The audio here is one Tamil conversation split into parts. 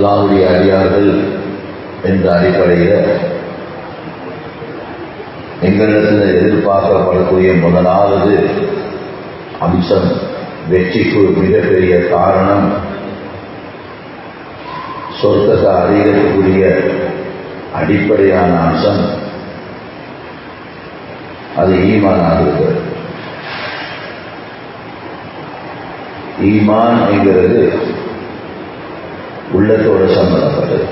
அல்லாஹ்வுடைய அடியார்கள் என்ற அடிப்படையில் எங்களிடத்தில் எதிர்பார்க்கப்படக்கூடிய முதலாவது அம்சம், வெற்றிக்கு மிகப்பெரிய காரணம், சொர்க்கத்தை அறியக்கூடிய அடிப்படையான அம்சம் அது ஈமானாக இருக்கிறது. ஈமான் என்கிறது உள்ளத்தோடு சம்பந்தப்பட்டது.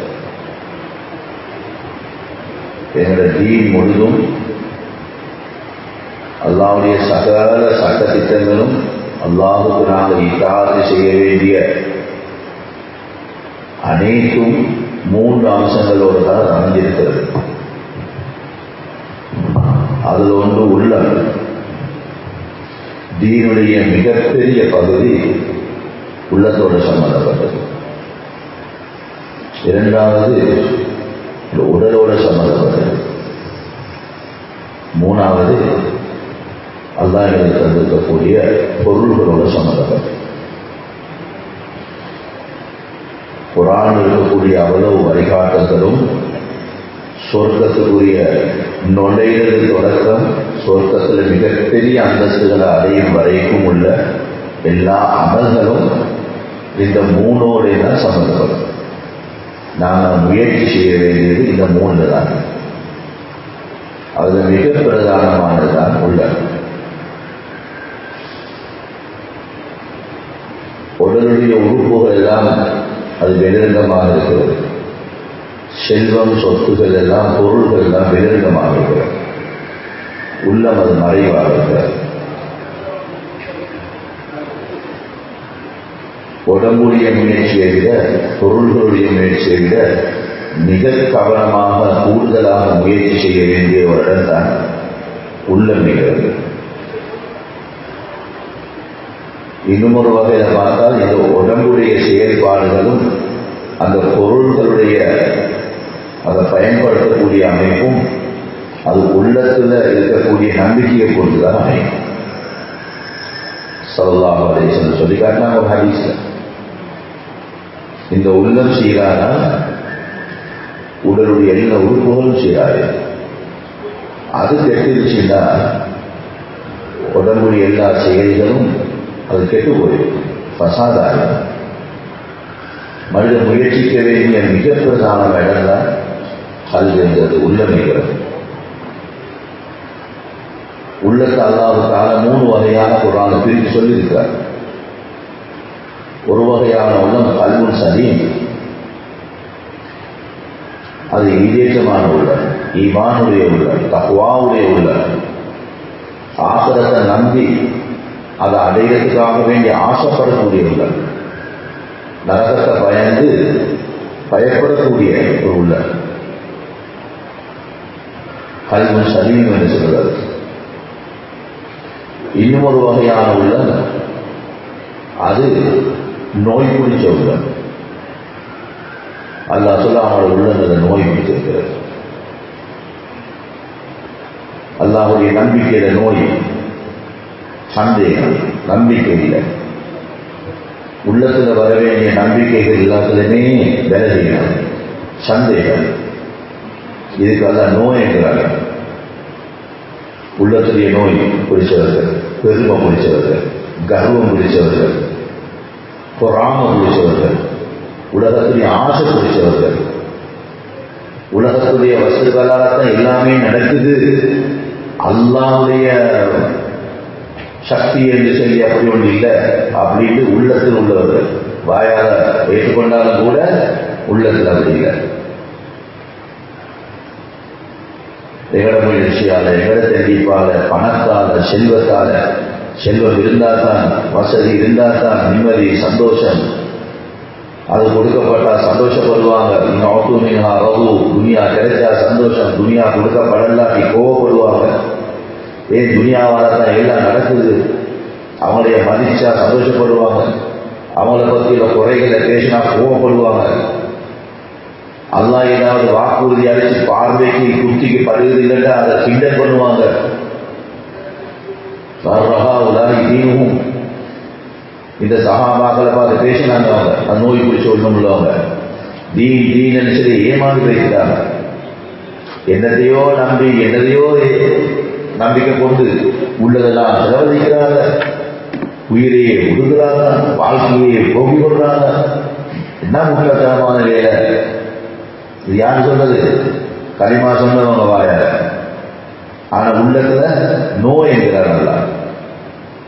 எங்களுடைய தீன் முழுதும் அல்லாஹ்வுடைய சகல சட்ட திட்டங்களும் அல்லாஹுக்கு நாங்கள் இத்தாஅத் செய்ய வேண்டிய அனைத்தும் 3 அம்சங்களோடு தான் அமைந்திருக்கிறது. அதில் ஒன்று உள்ளம். தீனுடைய மிகப்பெரிய பகுதி உள்ளத்தோடு சம்பந்தப்பட்டது. இரண்டாவது உடலோடு சம்பந்தப்பட்டது. மூணாவது அல்லாஹ் எங்களுக்கு தந்திருக்கக்கூடிய பொருள்களோடு சம்பந்தப்பட்டது. குர்ஆனில் இருக்கக்கூடிய அவ்வளவு வழிகாட்டுதலும் சொர்க்கத்துக்குரிய நுழையிறது தொடக்கம் சொர்க்கத்தில் மிகப்பெரிய அந்தஸ்துகளை அடையும் வரைக்கும் உள்ள எல்லா அமல்களும் இந்த 3ஓடு தான் சம்பந்தப்படும். நாங்கள் முயற்சி செய்ய வேண்டியது இந்த 3 தான். அதில் மிக பிரதானமானதுதான் உள்ளம். உடலுடைய உறுப்புகள் எல்லாம் அது வெளிரங்கமாக இருக்கிறது. செல்வம், சொத்துகள் எல்லாம், பொருள்கள் எல்லாம் வெளிரங்கமாக இருக்கிறது. உள்ளம் அது மறைவாக இருக்கிறது. உடம்புடைய முயற்சியை விட, பொருள்களுடைய முயற்சியை விட மிக கவனமாக கூடுதலாக முயற்சி செய்ய வேண்டிய ஒரு இடம் தான் உள்ளம் நிகழ்வு. இன்னும் ஒரு வகையில் பார்த்தால் இந்த உடம்புடைய செயல்பாடுகளும் அந்த பொருள்களுடைய அதை பயன்படுத்தக்கூடிய அமைப்பும் அது உள்ளத்தில் இருக்கக்கூடிய நம்பிக்கையை பொறுத்துதான் அமையும். ஸல்லல்லாஹு அலைஹி வஸல்லம் சொல்லி காட்டினாங்க ஒரு ஹதீஸ்ல, இந்த உள்ளம் சீரானா உடலுடைய எல்லா உறுப்புகளும் சீராது. அது கெட்டுருச்சுன்னா உடம்புடைய எல்லா செயல்களும் அது கெட்டு போயிடும், பசாதாகும். மனித முயற்சிக்க வேண்டிய மிக பிரதான இடம் தான் கல்விங்கிறது, உள்ளமைகிறது. உள்ளத்தை அல்லாஹ்வுக்காக 3 வகையாக குர்ஆன்ல பிரித்து சொல்லியிருக்கிறார். ஒரு வகையான உள்ளம் கல்வின் சலீம், அது ஈடேற்றமான உள்ளம், ஈமானுடைய உள்ளம், தக்வாவுடைய உள்ளம், ஆகிரத்தை நம்பி அதை அடையிறதுக்காக வேண்டிய ஆசைப்படக்கூடிய உள்ளம், நரகத்தை பயந்து பயப்படக்கூடிய ஒரு உள்ளம். கல்வின் சலீம் என்று சொல்கிறது. இன்னும் ஒரு வகையான உள்ளம், அது நோய் பிடிச்ச உள்ளம். அல்லாஹ் சொல்ல அவனோட உள்ளங்கள் நோய் பிடித்திருக்கிறது. அல்லாஹ்வுடைய நம்பிக்கையில நோய், சந்தேகம், நம்பிக்கை இல்லை. உள்ளத்தில் வர வேண்டிய நம்பிக்கைகள் எல்லாத்துலையுமே விலகின சந்தேகம். இதுக்கு அல்லாஹ் நோய் என்கிறாங்க. உள்ளத்துடைய நோய் பிடிச்சவர்கள், பெருமை பிடிச்சவர்கள், கர்வம் பிடிச்சவர்கள், பொறாமை பிடிச்சவர்கள், உலகத்துடைய ஆசை பிடிச்சவர்கள், உலகத்துடைய வசதிகளால் தான் எல்லாமே நடக்குது, அல்லாஹ்வுடைய சக்தி என்று சொல்லி அப்படி ஒன்று இல்லை அப்படின்னு உள்ளத்தில் உள்ளவர்கள். வாயால் ஏற்றுக்கொண்டாலும் கூட உள்ளத்தில் அப்படி இல்லை. எங்கட முயற்சியால, எங்கட தெளிப்பால, பணத்தால, செல்வத்தால, செல்வம் இருந்தால் தான், வசதி இருந்தால் தான் நிம்மதி, சந்தோஷம். அது கொடுக்கப்பட்டா சந்தோஷப்படுவாங்க. துனியா கிடைச்சா சந்தோஷம், துனியா கொடுக்கப்படலாட்டி கோவப்படுவாங்க. ஏன் துனியாவால தான் எல்லாம் நடக்குது. அவங்களைய மதிச்சா சந்தோஷப்படுவாங்க, அவங்கள பற்றிய குறைகளை பேசினா கோவப்படுவாங்க. அல்லாஹ் ஏதாவது வாக்குறுதி அடிச்சு பார்வைக்கு குத்திக்கு படுகிறது இல்லைன்னா அதை கிண்டல் பண்ணுவாங்க. இந்த சஹாபாக்களை பார்த்து பேசினாங்க. அவங்க அந்த நோய் பிடிச்ச ஒன்றும் உள்ளவங்க தீன் சொல்லி ஏமாந்து வைக்கிறாங்க. என்னதையோ நம்பி என்னதையோ நம்பிக்கை கொண்டு உள்ளதெல்லாம் செலவழிக்கிறாங்க, உயிரையே விடுகிறாங்க, வாழ்க்கையை போக்கி கொள்றாங்க. என்ன முக்கியத்தனமான வேலை இது? யாரு சொல்றது? களிமா சொன்னவங்க வாய. ஆனா உள்ளத்துல நோய் என்கிறார் அல்லாஹ்.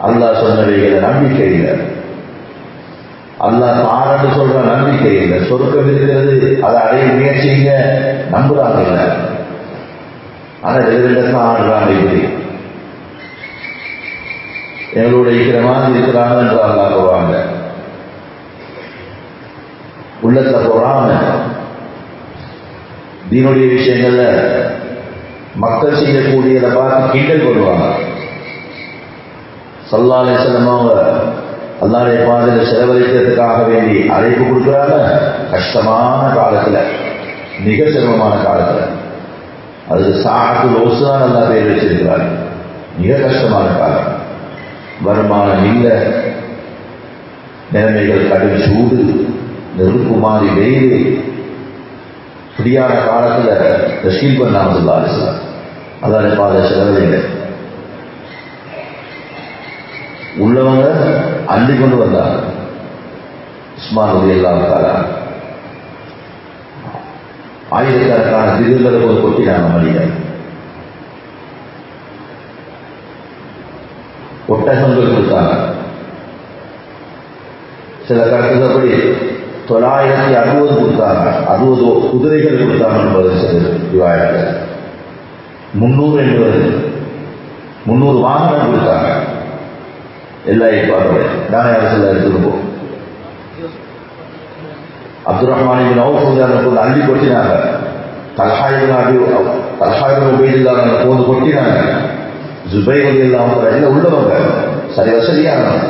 அல்லாஹ் சொன்னவைகளை நம்பிக்கை இல்லை. அல்லாஹ் தாரன்னு சொல்ற நம்பிக்கை இல்லை. சொர்க்கம் இருக்கிறது, அதை அடைய முயற்சிங்க, நம்புறாங்க இல்லை. ஆனா எதிர்தான் ஆடுறாங்க. இப்படி எங்களோட இருக்கிற மாதிரி இருக்கிறாங்க என்று அல்லாஹ் போவாங்க. உள்ளத்துல போறாம தீனுடைய விஷயங்கள்ல மக்கள் செய்யக்கூடியதை பார்த்து கிண்டல் பண்ணுவாங்க. ஸல்லல்லாஹு அலைஹி வஸல்லம் அவங்க அல்லாஹ்வுடைய பாதையில செலவழிக்கிறதுக்காக வேண்டி அழைப்பு கொடுக்குறாங்க. கஷ்டமான காலத்துல, மிக சிரமமான காலத்துல, அதுக்கு சாஅத்துல் உஸ்ரான்னு அல்லாஹ் பேர் வச்சிருக்கிறாங்க. மிக கஷ்டமான காலம், வருமானம் இல்லை, நிலைமைகள் கடும் சூடு, நெருப்பு மாதிரி வெயில், இப்படியான காலத்துல தஸ்கீல் பண்ணாம ஸல்லல்லாஹு அலைஹி வஸல்லம் அல்லாஹ்வுடைய பாதை செலவழிங்க. உள்ளவங்க அள்ளி கொண்டு வந்தாங்க. உஸ்மான் ரலியல்லாஹு தஆலா ஆயிரக்கணக்கான திருவிழா போய் கொட்டினாங்க. மடியை ஒட்டகங்கள் கொடுத்தாங்க. சில கருத்துப்படி 960 கொடுத்தாங்க, 60 குதிரைகள் கொடுத்தாங்க என்பது சில ரிவாயத்தில். 300 என்பது 300 வாகனம் கொடுத்தாங்க. எல்லா ஏற்பாடுடைய தானே அரசில் எடுத்துருப்போம். அப்துல் ரஹ்மான் இப்னு அவுஃப் கொண்டு அள்ளி கொட்டினாங்க. தல்ஹா இப்னு உபைதுல்லாஹ் போது கொட்டினாங்க. ஜுபைர் ரலியல்லாஹு அன்ஹு எல்லாம் உள்ளவங்க, சரி வசதியானவங்க.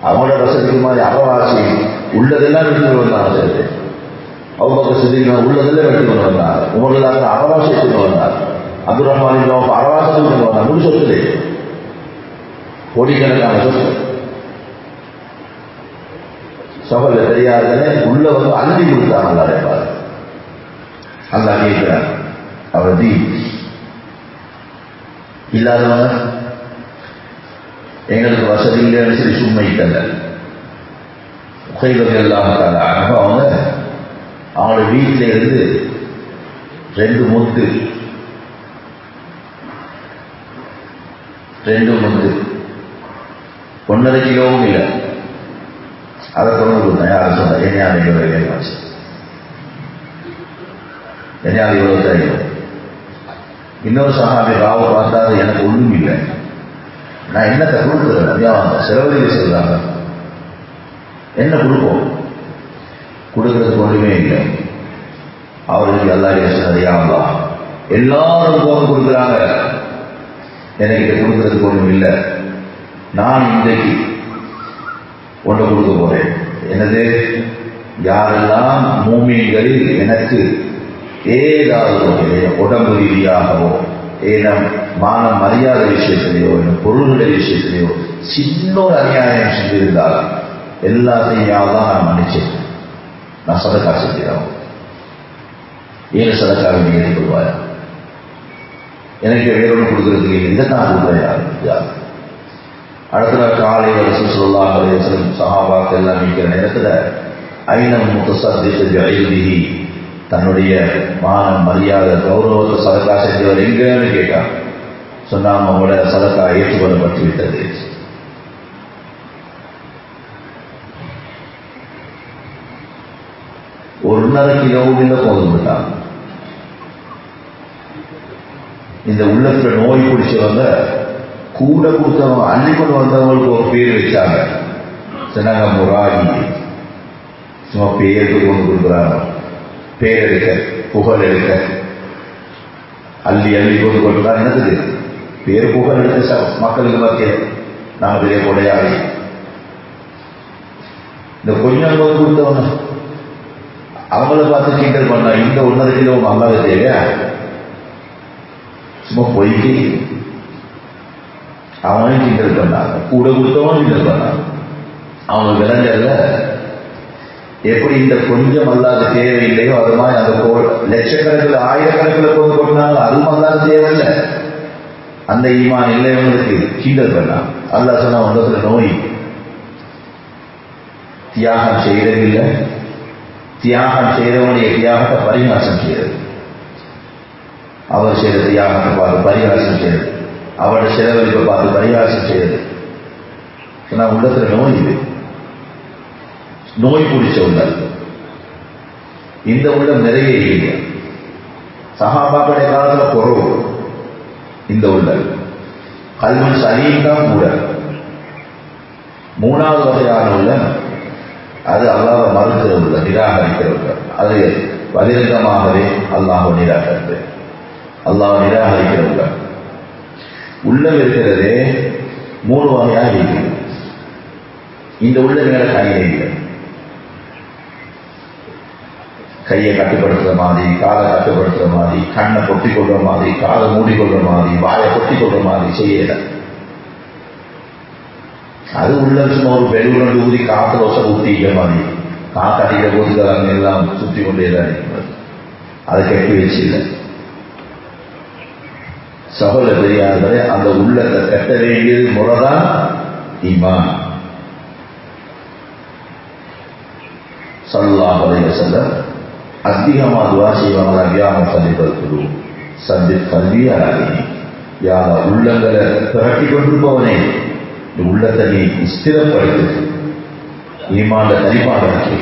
அவங்களோட வசதிக்கு மாதிரி அறவாசி உள்ளதெல்லாம் எடுத்துட்டு வந்தாங்க. சரி, அபூபக்கர் சித்திக் உள்ளதெல்லாம் எடுத்துட்டு வந்தாங்க. உமர் ரலியல்லாஹு அன்ஹு அறவாசி எடுத்துட்டு வந்தாங்க. அப்துல் ரஹ்மான் இப்னு அவுஃப் அறவாசி எடுத்துட்டு வந்தாங்க. முழு சொத்துல கோடிக்கணக்கான சொத்து. சகோதர தெரியாதே உள்ளவங்க அள்ளி கொடுத்தாங்க. அல்லாஹ் கேட்கிறார், அவர் தீன் இல்லாதவங்க எங்களுக்கு வசதி இல்லைன்னு சொல்லி சும்மையிட்டல. எல்லாம் அவங்க அவங்களோட வீட்டில இருந்து 2 முத்து 1.5 கிலோவும் இல்லை, அதை கொண்டு கொடுத்தேன். யாரும் சொன்ன என்னையால் இவ்வளவு என்னையால் இவ்வளவு தெரியும். இன்னொரு சகாபி ராவ பார்த்தா எனக்கு ஒன்றும் இல்லை, நான் என்னத்தை கொடுக்குறேன்? அதிகம் செலவழிக்க சொல்றாங்க, என்ன கொடுப்போம்? கொடுக்கறதுக்கு ஒன்றுமே இல்லை. அவருக்கு அல்லாஹ் சொன்னதையாங்களா எல்லாரும் போக கொடுக்குறாங்க, எனக்கு கொடுக்கறதுக்கு ஒன்றும் இல்லை. நான் இன்றைக்கு ஒன்று கொடுக்க போறேன். எனது யாரெல்லாம் மூமின்களில் எனக்கு ஏதாவது உடம்பு ரீதியாகவோ ஏனம் மான மரியாதை விஷயத்திலேயோ பொருள்களுடைய விஷயத்திலேயோ சின்ன ஒரு அநியாயம் செஞ்சிருந்தால் எல்லாத்தையும் தான் நான் மன்னிச்சேன். நான் சதக்கா செஞ்சிடறோம். ஏழு சதக்காக நீங்க ஏற்றுக்கொள்வாயா? எனக்கு வேறொன்று கொடுக்கறதுக்கு இதை நான் கொடுக்குறேன். அடுத்த நாள் காலை ரசூல் ஸல்லல்லாஹு அலைஹி வஸல்லம் சஹாபாக்கள் எல்லாம் நிற்கிற நேரத்தில் ஐனம் முத்தஸத்திக் பிஇல்மிஹி, தன்னுடைய மான மரியாதை கௌரவத்தை சதக்கா செஞ்சவர் எங்கன்னு கேட்டான். சொன்னாங்க, அவங்களோட சதக்கா ஏற்றுக்கொள்ளப்பட்டு விட்டது. ஒரு 1.5 கிலோவில் போதும் விட்டாங்க. இந்த உள்ளத்துல நோய் பிடிச்சவங்க கூட கொடுத்தவங்க அள்ளி கொண்டு வந்தவங்களுக்கு ஒரு பேர் வச்சாங்க. சொன்னாங்க முராரி. சும்மா பேருக்கு கொண்டு கொடுக்குறாங்க, பேர் எடுக்க புகழ் எடுக்க அள்ளி அள்ளி கொண்டு கொடுத்தா என்னது பேர் புகழ் எடுக்க மக்களுக்கு மத்திய நாங்கள் பெரிய கொடையாளி. இந்த கொஞ்சம் போது கொடுத்தவங்க அவங்கள பார்த்து கிண்டல் பண்ண, இந்த 1.5 கிலோ நல்லாவே தேவையா? சும்மா பொய்க்கு அவனையும் கிண்டல் பண்ணாங்க, கூட கொடுத்தவனும் கிண்டல் பண்ணாங்க. அவங்க விளைஞ்சல எப்படி இந்த கொஞ்சம் அல்லாத தேவையில்லையோ அது மாதிரி அந்த லட்சக்கணக்கில் ஆயிரக்கணக்கில் கொண்டு கொண்டாலும் அதுவும் அல்லாத தேவையில்லை. அந்த ஈமான் இல்லைவங்களுக்கு கிண்டல் பண்ணலாம். அல்லாஹ் சொன்னா ஒன்றத்துல நோய் தியாகம் செய்யறதில்லை, தியாகம் செய்யறவனுடைய தியாகத்தை பரிகாசம் செய்யறது, அவர் செய்யற தியாகத்தை பார்த்து பரிகாசம் செய்யறது, அவருடைய செலவழிப்பை பார்த்து பரிகாசம் செய்யறது. சொன்னா உள்ளத்துல நோய் இது, நோய் பிடிச்ச உள்ளம். இந்த உள்ளம் நிறைய இல்லை. சஹாபாக்களுடைய காலத்தில் குறவு இந்த உள்ளம். கல்வன் சலீம் தான் கூட. மூணாவது வகையான உள்ளம் அது அல்லாஹ்வை மறுக்கிற உள்ளம், நிராகரிக்கிற உள்ளம். அது பகிரங்கமாகவே அல்லாஹ்வை நிராகரித்து அல்லாஹ்வை நிராகரிக்கிற உள்ளம். உள்ளம் இருக்கிறதே மூணு வகையாக இருக்குது. இந்த உள்ளங்களை கையில இல்லை. கையை கட்டுப்படுத்துற மாதிரி, காலை கட்டுப்படுத்துற மாதிரி, கண்ணை பொட்டி கொள்ற மாதிரி, காலை மூடிக்கொள்ற மாதிரி, வாயை பொட்டி கொள்ற மாதிரி செய்யல. அது உள்ள சும்மா ஒரு பெருவுரண்டு ஊதி காற்று ரோசை ஊத்திக்கிற மாதிரி, காற்று அடிக்கிற போதுகள் எல்லாம் சுற்றி கொண்டே தான் இருக்கிறது. அதை கட்டி வச்சில்லை. சகோதர பெரியார்களே, அந்த உள்ளத்தை கட்ட வேண்டியது முறைதான் ஈமான். ஸல்லல்லாஹு அலைஹி வஸல்லம் அதிகமாக துஆ செய்வாங்க. அபியாமம் சந்திப்பது சந்தி கல்வியாகி யாரா உள்ளங்களை திரட்டி கொண்டிருப்பவனே, உள்ளத்தை நீ ஸ்திரப்படுத்து, ஈமான்ல தனிப்பாடாக்கி.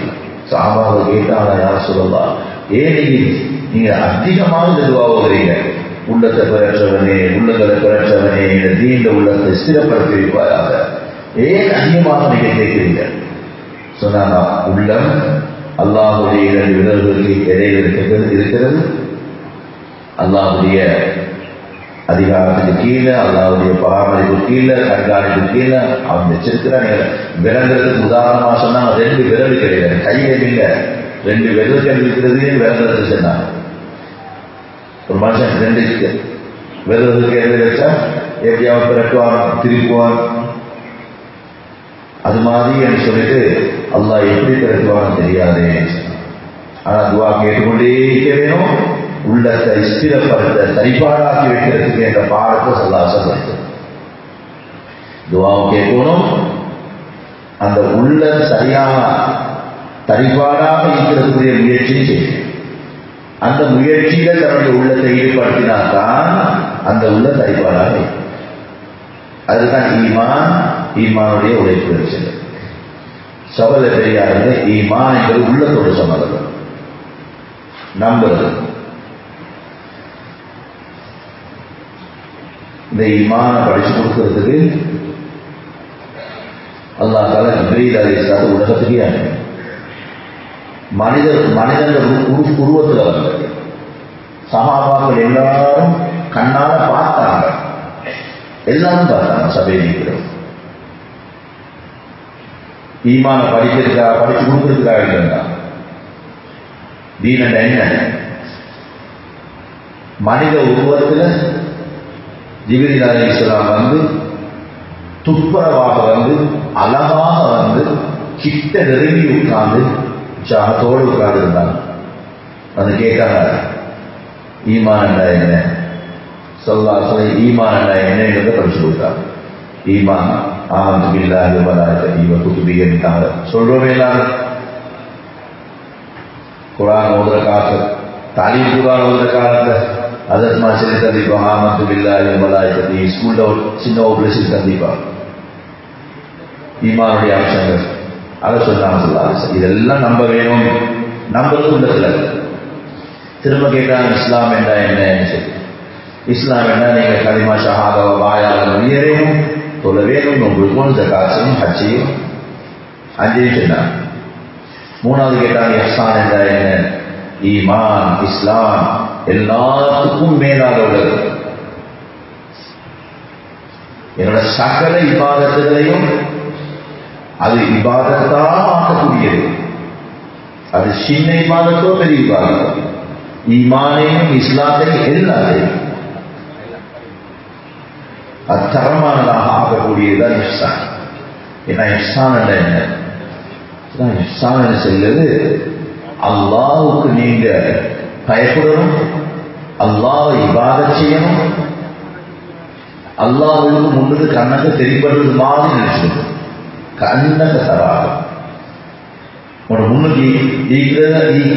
சஹாபாவை கேட்டாங்க, யார சொல்லலாம், ஏன் நீங்க அதிகமாக இந்த துஆ ஓதுறீங்க? உள்ளத்தை பிறற்றவனே, உள்ளங்களை பிறற்றவனே, இந்த தீண்ட உள்ளத்தை ஸ்திரப்படுத்தி வைப்பாயாக, ஏன் அதிகமாக நீங்க கேட்கிறீங்க? சொன்னா உள்ளம் அல்லாஹுடைய இரண்டு விரல்களுக்கு இடையில் இருக்கிறது. அல்லாஹுடைய அதிகாரத்துக்கு கீழே, அல்லாஹுடைய பராமரிப்பு கீழே, கண்காணிப்பு கீழே அவன் வச்சிருக்கிறான். விரல்களுக்கு உதாரணமா சொன்னாங்க, 2 விரல் கிடையாது, கையில் இல்லை, 2 விரல்கள் இருக்கிறதே விரல்கள் சொன்னாங்க. ஒரு மனுஷன் 2 விரல்களுக்கு எழுதி வச்சா எப்படி அவன் பிறக்குவான், திருப்புவான். அது மாதிரி என்று சொல்லிட்டு அல்லாஹ் எப்படி பிறக்குவான்னு தெரியாதே. ஆனா துவா கேட்டுக்கொண்டே இருக்க வேணும். உள்ளத்தை ஸ்திரப்படுத்த சரிபாடாக்கி வைக்கிறதுக்கு என்ற பாடத்தை சொல்லாசம் துவாவும் கேட்கணும். அந்த உள்ள சரியான சரிபாடாக இருக்கிறதுக்குரிய முயற்சியும் செய்யணும். அந்த முயற்சியில தன்னுடைய உள்ளத்தை ஈடுபடுத்தினால்தான் அந்த உள்ள சரிபாடாக இருக்கும். அதுதான் ஈமான். ஈமானுடைய உழைப்பு இருக்கிறது. சகோதர பெரியார்களே, ஈமான் என்பது உள்ளத்தோடு சம்பந்தம். நம்புறது. இந்த ஈமானை படிச்சு கொடுக்கிறதுக்கு அல்லாஹ் தஆலா ஜிப்ரீல் அலைஹிஸ்ஸலாம் உலகத்துக்கே அனுப்பி மனிதன் உருவத்தில் வந்தது. சஹாபாக்கள் எல்லாரும் கண்ணால பார்த்தாங்க, எல்லாரும் பார்த்தாங்க. சபையில் இருக்கிறோம். ஈமான படிக்கிறதுக்கா, படிச்சு கொடுக்கறதுக்காக இல்லைன்னா தீன என்ன மனித உருவத்தில் ஜிப்ரீல் அலைஹிஸ்ஸலாம் வந்து துப்புரவாக வந்து அழகாக வந்து கிட்ட நெருங்கி உட்கார்ந்து உற்சாகத்தோடு உட்கார்ந்து இருந்தாங்க. வந்து கேட்டாங்க, ஈமான் என்ன? சொல்லி ஈமான் என்ன என்றதை படிச்சு கொடுத்தாங்க. ஈமான் ஆமன்து பில்லாஹி வ மலாயிகத்திஹி வ குதுபிஹி என்றாங்க. சொல்றோமே எல்லாரும் குர்ஆன் ஓதுற காலத்துல, தாலீம் குர்ஆன் ஓதுற காலத்துல அதற்கு மாதிரி சொல்லி தந்திப்போம். ஆமன்து பில்லாஹி வ மலாயிகத்திஹி ஸ்கூல்ல ஒரு சின்ன ஒரு சொல்லி தந்திப்பாங்க. ஈமானுடைய அம்சங்கள் அதை சொன்னாங்க. சொல்லாது இதெல்லாம் நம்ப வேணும். நம்பது உள்ளத்துல. திரும்ப கேட்டாங்க, இஸ்லாம் என்றா என்ன சொல்லி. இஸ்லாம் என்ன? நீங்க கலிமா ஷஹாதாவை வாயால் வெளியேறணும், தொழ வேணும், நோன்புக்கும் ஜகாத்தையும் ஹஜ்ஜையும் 5 சொன்னாங்க. 3வது கேட்டாங்க, இஹ்சான் என்றா என்ன? ஈமான், இஸ்லாம் எல்லாத்துக்கும் மேலாக உள்ளது. என்னோட சகல இபாதத்துகளையும் அது இபாதத்தான் ஆக்கக்கூடியது. அது சின்ன இபாதத்தோ பெரிய இபாதத்தோ, ஈமானையும் இஸ்லாத்தையும் எல்லாத்தையும் அது தரமானதாக ஆகக்கூடியதுதான் இஹ்சான். ஏன்னா இஹ்சான் என்ன? இஹ்சான் செல்வது அல்லாஹ்வுக்கு நீங்க பயப்படணும், அல்லாஹ்வை இபாதத் செய்யணும், அல்லாஹ்வுக்கு முன்னுக்கு கண்ணக்கு தெரிப்படுறது மாதிரி நினைச்சிடும். கண்ணக்க தராது உங்களோட முன்னுக்கு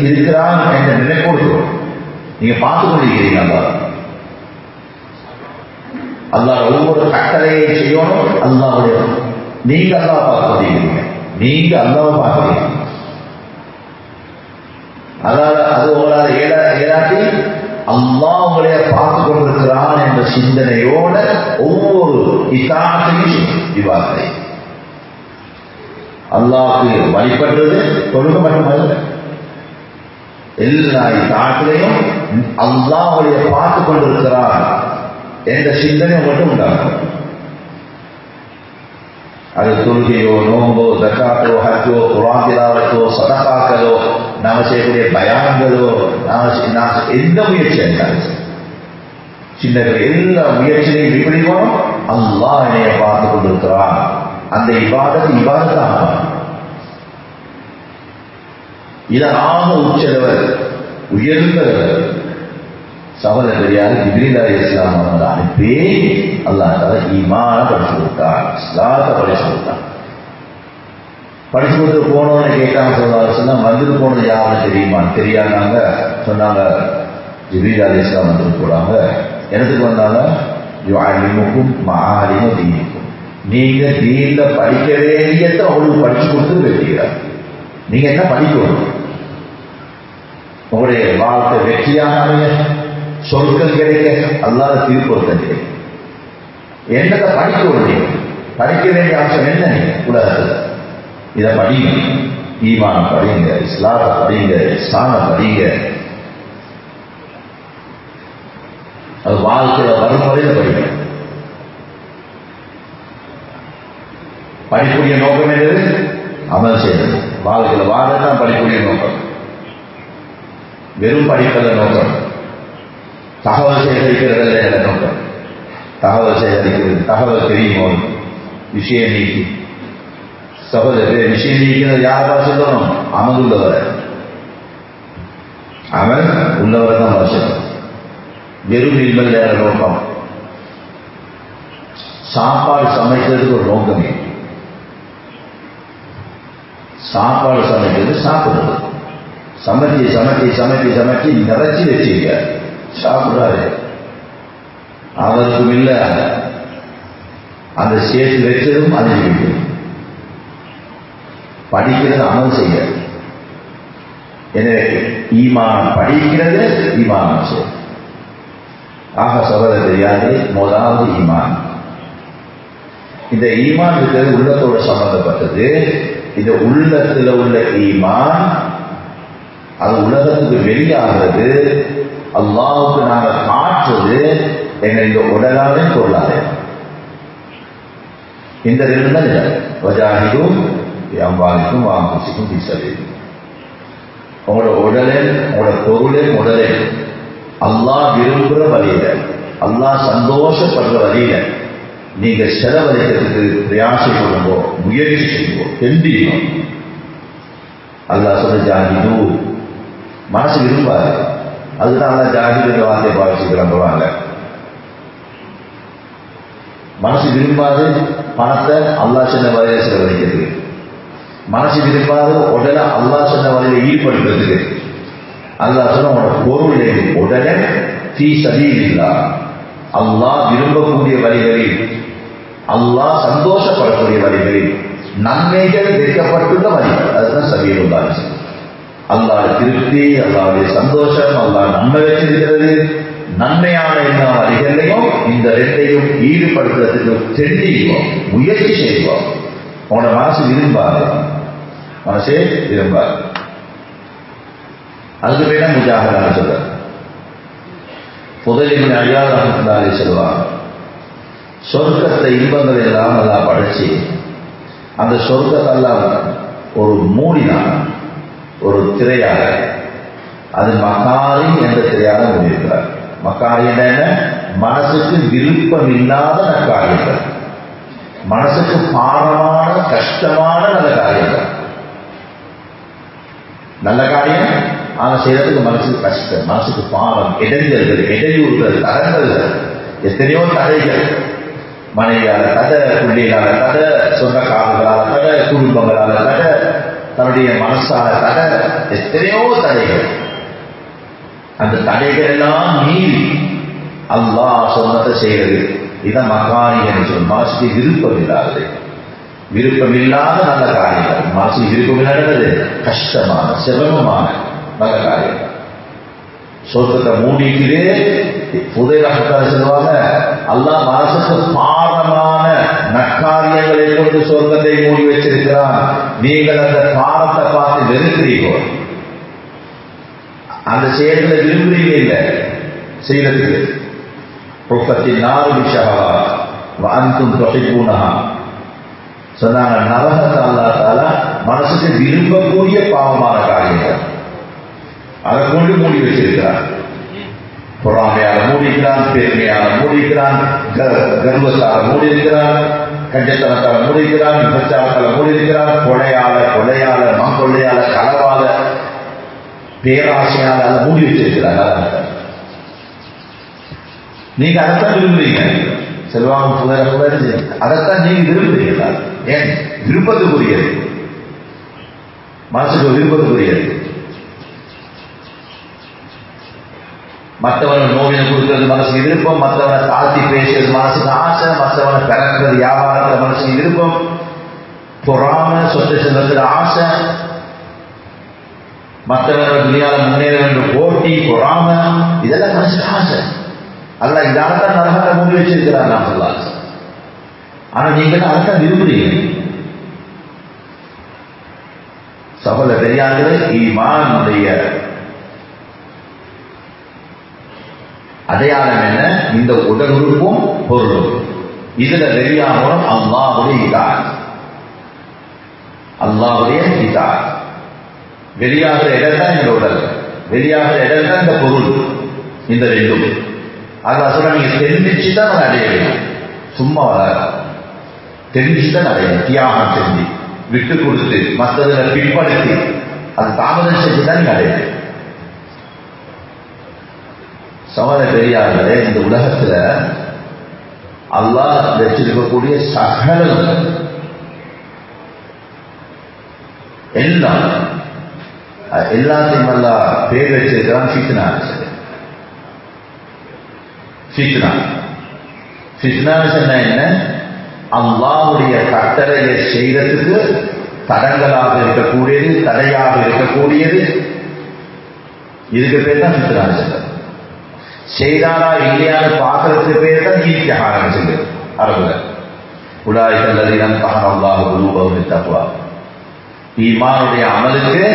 இருக்கிறான் என்ற நினைப்போடு நீங்க பார்த்து கொண்டிருக்கிறீங்க. அல்லாஹ் ஒவ்வொரு கட்டளையை செய்யணும். அல்லாஹ்வுடைய நீங்க அல்லாஹ் பார்த்து கொண்டிருக்கிறீங்க, நீங்க அல்லாஹ்வை பார்க்கிறீங்க. அதாவது அது உங்களால் ஏதாட்டி அல்லாஹ் உங்களைய பார்த்து கொண்டிருக்கிறான் என்ற சிந்தனையோட ஒவ்வொரு இதாத்தையும் விவாதத்தை அல்லாஹ்க்கு வழிபடுறது தொழுகை மட்டுமல்ல, எல்லா இதாத்திலையும் அல்லாஹ் உங்களைய பார்த்து கொண்டிருக்கிறான் என்ற சிந்தனை மட்டும் உண்டாகும். அது தொழுகையோ, நோம்போ, ஜக்காத்தோ, ஹஜ்ஜோ, குர்ஆன் திலாவத்தோ, சதகாக்களோ, நாம செய்யக்கூடிய பயான்களோ, நாம எந்த முயற்சி இருந்தாலும் சின்ன எல்லா முயற்சியையும் எப்படி போனோம், அல்லாஹ் என்னைய பார்த்து கொண்டிருக்கிறான். அந்த இபாதத்தாக இதனாக உச்சவர் உயர்ந்தவர் சகோதரர் பெரியார் ஜிப்ரீல் அலைஹிஸ்ஸலாம் அவங்களை அனுப்பி அல்லாஹ் தஆலா ஈமான படிச்சு கொடுத்தார், இஸ்லாத்தை படிச்சு கொடுத்தார். படிச்சு கொடுத்து போனோன்னு கேட்டாங்க ஸல்லல்லாஹு அலைஹி வஸல்லம், வந்துட்டு போனது யாருன்னு தெரியுமா? தெரியாதாங்க. சொன்னாங்க ஜிப்ரீல் அலைஹிஸ்ஸலாம் வந்துட்டு போறாங்க. எனக்கு வந்தாங்க யுஅல்லிமுக்கும் மஆலிம தீனிக்கும், நீங்க தீன்ல படிக்க வேண்டியதை அவங்களுக்கு படிச்சு கொடுத்து வெற்றிக்கிறார். நீங்க என்ன படிக்கணும்? உங்களுடைய வாழ்க்கை வெற்றியாக சொர்க்கம் கிடைக்க அல்லாத திருப்பொருத்தம் கிடைக்கும். என்னத்தை படிக்க வேண்டிய படிக்க வேண்டிய அம்சம் என்ன? உலகத்தில் இதை படிங்க, ஈமான படிங்க, இஸ்லாத்தை படிங்க, இஸ்லாம படிங்க. அது வாழ்க்கையில வருமுறையில படிங்க. படிக்கூடிய நோக்கம் என்னது? அமல் செய்வது. வாழ்க்கையில வாழதான் படிக்கூடிய நோக்கம், வெறும் படிப்பத நோக்கம், தகவல் சேகரிக்கிறது நோக்கம். தகவல் சேகரிக்கிறது, தகவல் தெரியுமோ, விஷயம் நீக்கி சகோதரர் விஷயம் நீக்கிறது யாரா சொல்லணும்? அமல் உள்ளவர், அமல் உள்ளவர் தான் வாசகம். வெறும் இல்மல் நேர நோக்கம். சாப்பாடு சமைக்கிறதுக்கு ஒரு நோக்கமே. சாப்பாடு சமைக்கிறது சாப்பிடுறது. சமைச்சி சமைச்சி சமைச்சி சமைச்சி நிறைச்சி வச்சுக்க சாப்பிடுறாரு. அவருக்கும் இல்லை அந்த சேர்த்து வச்சதும் அழிஞ்சு படிக்கிறது அமல் செய்ய. எனவே ஈமான் படிக்கிறது, ஈமான் செய்ய. ஆக சகோதரர் தெரியாது முதலாவது ஈமான். இந்த ஈமான் இருக்கிறது உள்ளத்தோடு சம்பந்தப்பட்டது. இந்த உள்ளத்தில் உள்ள ஈமான் அது உலகத்துக்கு வெளியாகிறது, அல்லாஹ்வுக்கு நாங்கள் காட்டுறது எங்க இந்த உடலாலே பொருளாலே. இந்த ரெண்டு தான் இல்லை. வஜாஹிதும் அம்வாலிக்கும் வாங்குசிக்கும் தீசலி. உங்களோட உடலில், உங்களோட பொருளில், உடலில் அல்லாஹ் விரும்புகிற வழியில, அல்லாஹ் சந்தோஷப்படுற வழியில நீங்க செலவழிக்கிறதுக்கு பிரயாசப்படுங்கோ, முயற்சி செய்வோம், தெரிஞ்சுக்கணும். அல்லாஹ் சொல்ல ஜாஹிது மனசு விரும்பாது. அதுதான் அல்லா ஜாஹிது வார்த்தையை பாவிச்சுக்கிறாங்க. மனசு விரும்பாது பணத்தை அல்லாஹ் சொன்ன வரையில செலவழிக்கிறது. மனசு விரும்பாது உடலை அல்லாஹ் சொன்ன வரையில ஈடுபடுத்துறதுக்கு. அல்லாஹ் சொன்ன உங்களோட பொருளை உடனே தீ சதீலில்லா, அல்லாஹ் விரும்பக்கூடிய வழிகளில், அல்லாஹ் சந்தோஷப்படக்கூடிய வழிகளில் நன்மைகள் வைக்கப்பட்டுள்ள வழிகள், அதுதான் சபீலுல்லா. அல்லாஹ் திருப்தி, அல்லாஹ்வுடைய சந்தோஷம், அல்லாஹ் நன்மை வச்சிருக்கிறது. நன்மையான எல்லா வழிகளையும் இந்த ரெண்டையும் ஈடுபடுத்துறதுக்கு தெரிஞ்சுக்குவோம், முயற்சி செய்வோம். உங்களோட மனசு விரும்பாது, மனசே விரும்பாது. அதுக்கு பேர் முஜாஹிதான்னு சொல்றாரு. புதையிலின் அழியாத ரஹ்மத்துல்லாஹி சொல்லுவாங்க, சொர்க்கத்தை இன்பங்கள் எல்லாம் நல்லா படைச்சு அந்த சொர்க்கத்தை எல்லாம் ஒரு மூடினான், ஒரு திரையாக. அது மக்காரி என்ற திரையாக மூடியிருக்கிறார். மக்காரி என்ன? மனசுக்கு விருப்பம் இல்லாத காரியங்கள், மனசுக்கு பாரமான கஷ்டமான நல்ல காரியங்கள். நல்ல காரியம் ஆனா செய்யறதுக்கு மனசுக்கு கஷ்டம், மனசுக்கு பாவம், இடைஞ்சல்கள், இடையூறுகள், தடங்கல்கள், எத்தனையோ தடைகள், மனைவியால தடை, பிள்ளைகளால தடை, சொந்தக்காரர்களால தடை, குடும்பங்களால தடை, தன்னுடைய மனசால தடை, எத்தனையோ தடைகள். அந்த தடைகள் எல்லாம் மீறி அல்லாஹ் சொன்னதை செய்யறது இதான் மகானி என்று சொல்லும். மனசுக்கு விருப்பமில்லாதது, விருப்பமில்லாத நல்ல காரியங்கள், மனசுக்கு விருப்பமில்லாதது கஷ்டமான சிரமமான நல்ல காரியம். சொர்க்கத்தை மூடிக்கிறே புதையலாக சொல்லுவாங்க, அல்லாஹ் மனசுக்கு பாரமான நற்காரியங்களை கொண்டு சொர்க்கத்தை மூடி வச்சிருக்கிறான். நீங்கள் அந்த பாரத்தை பார்த்து வெறுக்கிறீர்கள், அந்த செயல்களை விரும்புறீங்க இல்லை செய்யறதுக்கு. புக்கத்தின் நாறு விஷகவா அந்தும் தொகைப்பூனகா சொன்னாங்க. நரகத்தை அல்லாஹ் தஆலா மனசுக்கு விரும்பக்கூடிய பாவமான காரியங்கள் அதை கொண்டு மூடி வச்சிருக்கிறான். பொறாமையால மூடிக்கிறான், பெருமையால மூடிக்கிறான், கர்வத்தால மூடியிருக்கிறான், கஞ்சத்தனத்தால மூடிக்கிறான், விபச்சாரத்தால மூடியிருக்கிறான், கொலையால மாங்கொள்ளையால களவால பேராசையால அதை மூடி வச்சிருக்கிறாங்க. நீங்க அதைத்தான் விரும்புறீங்க. செல்வாங்க புதர் அதைத்தான் நீங்க விரும்புறீங்களா? ஏன் விருப்பத்துக்குரியது, மனசுக்கு விருப்பத்துக்குரியது. மற்றவனை நோவினை கொடுக்கிறது மனசுக்கு விருப்பம், மற்றவனை தாழ்த்தி பேசுறது மனசுக்கு ஆசை, மற்றவனை பிறக்கிறது வியாபாரத்தில் மனசுக்கு விருப்பம், பொறாமை, சொத்து செல்வத்தில் ஆசை, மற்றவர்கள் துணியால முன்னேற வேண்டும் போட்டி, பொறாமை, இதெல்லாம் மனசுக்கு ஆசை. அல்ல இதானத்தான் நரகத்தை மூடி வச்சிருக்கிறார் நாம் சொல்லலாம். ஆனா நீங்கள் அதைத்தான் விரும்புறீங்க. சகோதர பெரியார்களே, ஈமானுடைய அடையாளம் என்ன? இந்த உடல் உறுப்பும் பொருளும். இதுல வெளியாகணும் அல்லாஹ்வுடைய இதாத், அல்லாஹ்வுடைய இதாத். வெளியாகிற இடம் தான் இந்த உடல், வெளியாகிற இடம் தான் இந்த பொருள். இந்த ரெண்டும் அல்லாஹ் சொல்ல நீங்க தெரிஞ்சுதான் அதை அடையணும். சும்மா வராது, தெரிஞ்சுதான் அடையணும். தியாகம் செஞ்சு விட்டு கொடுத்து மற்றதுல பின்படுத்தி அது தாமதம் செஞ்சுதான் நீங்க அடையணும். சமத பெரியார்களே, இந்த உலகத்துல அல்லாஹ் வச்சிருக்கக்கூடிய சகலம் எல்லாத்தையும் அல்லாஹ் பேர் வச்சிருக்கிறான் ஃபித்னா. ஃபித்னா ஃபித்னான்னு சொன்னா என்ன? அல்லாஹ்வுடைய கட்டளையை செய்யறதுக்கு தடங்களாக இருக்கக்கூடியது, தடையாக இருக்கக்கூடியது, இதுக்கு பேர் தான் ஃபித்னான்னு சொல்றது. செய்தாரா இல்லையான்னு பார்க்கறதுக்கு பேர் தான் ஈர்த்தியாகம் சொல்லு அரபுல. உலாயிகள் அதிகம் தகனல்லாஹு குலூபஹும் தக்வா. ஈமானுடைய அமலுக்கு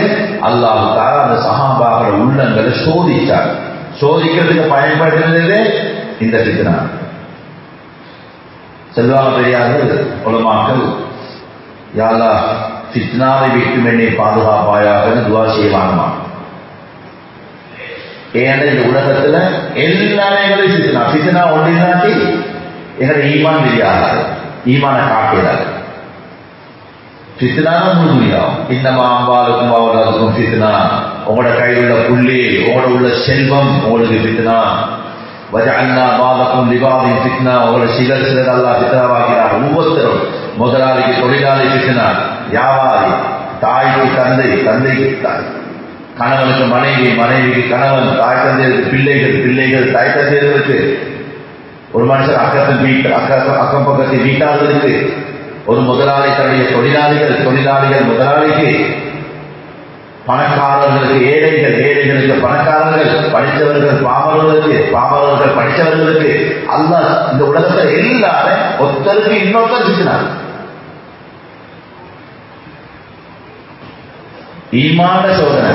அல்லாஹ் தஆலா அந்த சஹாபாக்கள உள்ளங்களை சோதிச்சார். சோதிக்கிறதுக்கு பயன்படுத்துறது இந்த ஃபித்னா. செல்வாங்க பெரியார்கள், உலமாக்கள், யா அல்லாஹ் ஃபித்னாவை விட்டு என்னை பாதுகாப்பாயாக துஆ செய்வாங்கமா. ஏன்னா இந்த உலகத்துல எல்லாமே எங்களுக்கு ஃபித்னா. ஃபித்னா ஒன்றினாட்டி எங்களை ஈமான் வெளியாகாது, ஈமான காட்டுறாரு. ஃபித்னா முழுமையாகும். இன்னமா அம்பாளுக்கும் அவர்களுக்கும் ஃபித்னா. உங்களோட கையில் உள்ள புள்ளி, உங்களோட உள்ள செல்வம் உங்களுக்கு ஃபித்னா. வஜஅல்னா பாதக்கும் லிபாதின் ஃபித்னா. உங்களை சிலர் அல்லாஹ் ஃபித்னாவாக்கிறார். ஒவ்வொருத்தரும், முதலாளிக்கு தொழிலாளி ஃபித்னா, வியாபாரி தாய்க்கு தந்தை, தந்தைக்கு தாய், கணவனுக்கு மனைவி, மனைவிக்கு கணவன், தாய் தந்தையருக்கு பிள்ளைகள், பிள்ளைகள் தாய் தந்தையர்களுக்கு, ஒரு மனுஷன் அக்கம் பக்கத்தில் வீட்டாளர்களுக்கு, ஒரு முதலாளி தன்னுடைய தொழிலாளிகள், தொழிலாளிகள் முதலாளிக்கு, பணக்காரர்களுக்கு ஏழைகள், ஏழைகளுக்கு பணக்காரர்கள், படித்தவர்கள் பாமரர்களுக்கு, பாமரர்கள் படித்தவர்களுக்கு. அல்லாஹ் இந்த உலகத்தில் எல்லாரும் ஒருத்தருக்கு இன்னொருத்தர் சிக்கினார். ஈமான சோதனை.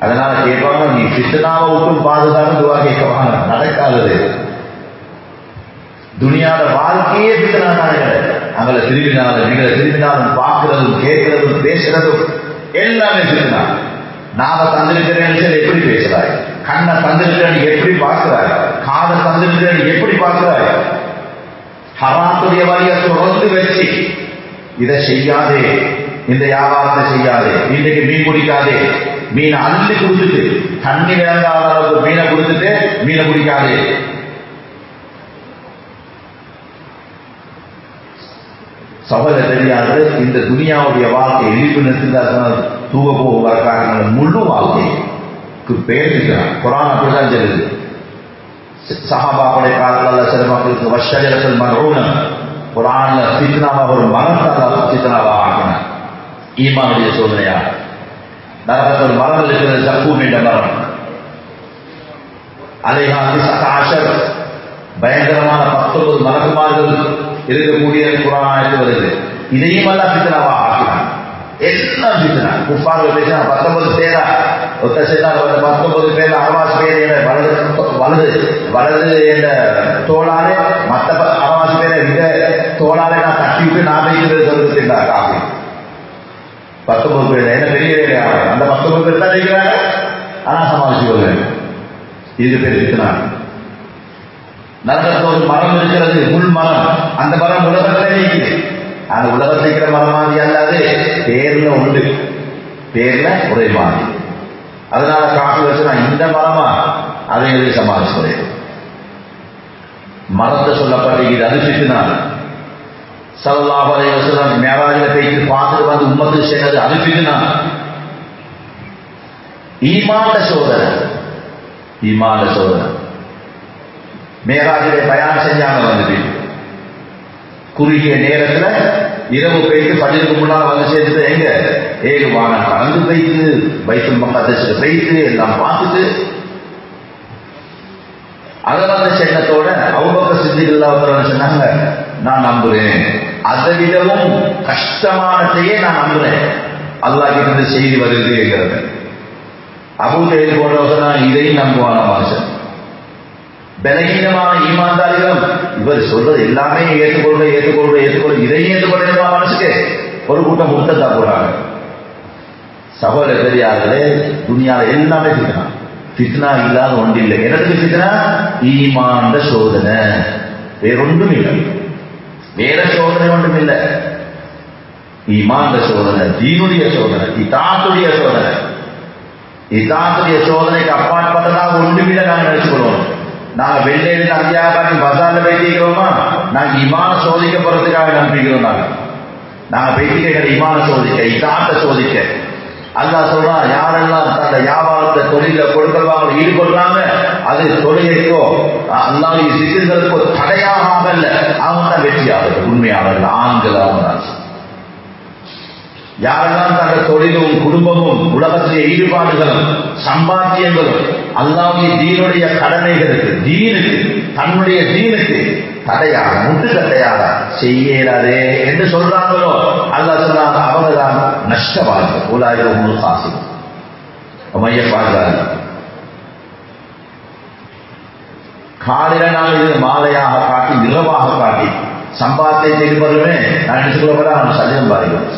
அதனால கேட்பாங்க, நீ ஃபித்னாவை விட்டும் பாதுகாப்பு துவா கேட்கவாங்க. நடக்காதது. துனியாத வாழ்க்கையே ஃபித்னானாங்க. அங்களை திரும்பினாலும் எங்களை திரும்பினாலும் பார்க்கிறதும் கேட்கிறதும் பேசுறதும் எல்லாமே ஃபித்னா. நாம தந்திருக்கிறேன்னு சொல்லி எப்படி பேசுறாய்? கண்ணை தந்திருக்கிறேன் எப்படி பார்க்கிறாய்? காதை தந்திருக்கிறேன் எப்படி பார்க்கிறாய்? ஹராத்துடைய வழியை தொடர்ந்து வச்சு இதை செய்யாதே, இந்த வியாபாரத்தை செய்யாதே, இன்றைக்கு மீன் குடிக்காதே, மீனை அள்ளி கொடுத்துட்டு தண்ணி வேண்டாத அளவுக்கு மீனை கொடுத்துட்டு மீனை குடிக்காதே. சகோதர தெரியாது இந்த துனியாவுடைய வாழ்க்கை இழிப்பு நிறுத்தினார் தூவ போவதற்கான முழு வாழ்க்கைக்கு பேருக்கிறான். குரான் அப்படிதான் சொல்லுது. சஹாபாவுடைய காலத்தில் சில மக்களுக்கு வஷஜரத்தில் மரூனம் குரான்ல ஃபித்னாவாக ஒரு மரத்தால் ஃபித்னாவாக ஆகினார். ஈமானுடைய சோதனையாக நரகத்தில் மரம் இருக்கிறது, சக்கூம் என்ற மரம். அலைஹாதி சகாஷர் பயங்கரமான 19 மலக்குமார்கள் இருக்கக்கூடிய குரான் வருது. இதையும் எல்லாம் ஃபித்னாவாக ஆகினார். எல்லாம் ஃபித்னா. குஃபார்கள் பேசினா 19 பேரா ஒத்த செய்தா 19 பேர் 60 பேர் என்ற வலது என்ற தோளாலே மற்ற 60 பேரை இந்த தோளாலே நான் தட்டிவிட்டு நான் வைக்கிறது சொல்லிருந்தார். காப்பி 19 பேர் என்ன பெரிய வேலையாக அந்த 19 பேர் தான் இருக்கிறாங்க. ஆனா சமாளிச்சு கொள்வேன். இது பேர் ஃபித்னா. நரகத்தில் ஒரு மரம் இருக்கிறது, முள் மரம். அந்த மரம் உலகத்திலே இருக்குது. அந்த உலகத்தில் இருக்கிற மரம் மாதிரி அல்லாது பேர்ல உண்டு, பேர்ல ஒரே மாதிரி. அதனால காசு வச்சு நான் இந்த மரமா அதை எழுதி சமாளிச்சுக்கிறேன். மரத்தை சொல்லப்பட்டிருக்கிறது, அது ஃபித்னா. ஸல்லல்லாஹு அலைஹி வஸல்லம் மேராஜில் போயிட்டு பார்த்துட்டு வந்து உம்மத்துக்கு சேர்ந்தது, அது ஃபித்னா. ஈமான சோதனை, ஈமான சோதனை. மேராஜிலே பயணம் செஞ்சாங்க, வந்துட்டு குறுகிய நேரத்தில் இரவு போயிட்டு பள்ளிக்கு முன்னால் வந்து சேர்த்துட்டு எங்க ஏழு வானம் கலந்து போயிட்டு பைத்துல் மக்தஸுக்கு போயிட்டு எல்லாம் பார்த்துட்டு அதை வந்து சென்னத்தோட அபூபக்கர் சித்திக் சொன்னாங்க, நான் நம்புறேன், அதை விடவும் கஷ்டமானதையே நான் நம்புறேன், அல்லாஹ் கிட்ட செய்தி வருது என்கிறது. அபூ ஜஹல் போன்றவர்கள் இதையும் நம்புவான மனுஷன். பலகீனமான ஈமான்தாரிகளும் இவர் சொல்றது எல்லாமே ஏற்றுக்கொள்ள இதையும் ஏற்றுக்கொள்ள மனசுக்கு ஒரு கூட்டம் முட்டத்தா போறாங்க. சகோதர பெரியார்களே, துனியாவில் எல்லாமே ஃபித்னா. ஃபித்னா இல்லாத ஒன்று இல்லை. எனக்கு ஃபித்னா ஈமான் சோதனை, வேறொன்றும் இல்லை. வேற சோதனை ஒன்றும் இல்லை. ஈமான் சோதனை, தீனுடைய சோதனை, இதாத்துடைய சோதனை. இதாத்துடைய சோதனைக்கு அப்பாற்பட்டதாக ஒன்றுமில்லை நாங்கள் நினைச்சுக்கொள்வோம். நாங்கள் வெள்ளையிலிருந்து அந்தியாபாரி பசாரில் வைத்திருக்கிறோமா, நாங்கள் இமான சோதிக்க போறதுக்காக நம்பிக்கிறோம். நாங்கள் வைத்திருக்கிற இமான சோதிக்க, இதாத்த சோதிக்க. அல்லாஹ் சொல்றான், யாரெல்லாம் தந்த வியாபாரத்தை தொழில கொடுக்கல் ஈடுபடுறாங்க, அது தொழிலுக்கோ அல்லாஹ் சிக்கல்களுக்கோ தடையாக ஆகல, அவங்க தான் வெற்றியாளர்கள், உண்மையாளர்கள், ஆண்கள். அவங்க தான் யாரெல்லாம் தங்கள் தொழிலும் குடும்பமும் உலகத்திலே ஈடுபாடுகளும் சம்பாத்தியங்களும் அல்லாஹ்வுடைய தீனுடைய கடமைகளுக்கு, தீனுக்கு, தன்னுடைய தீனுக்கு தடையாக, முட்டுக்கட்டையாக செய்யலாதே என்று சொல்றாங்களோ, அல்லாஹ் சொல்றாங்க, அவங்க தான் நஷ்டவாதிகள். உலாயிரம் காசி மைய பார்க்கிறார்கள். காலையில நாள் இது மாலையாக காட்டி, இரவாக காட்டி சம்பாத்தியத்தை ஈடுபடுமே நான் நினைச்சுக்கொள்ளப்பட நம்ம சஜனம் பாருங்கள்.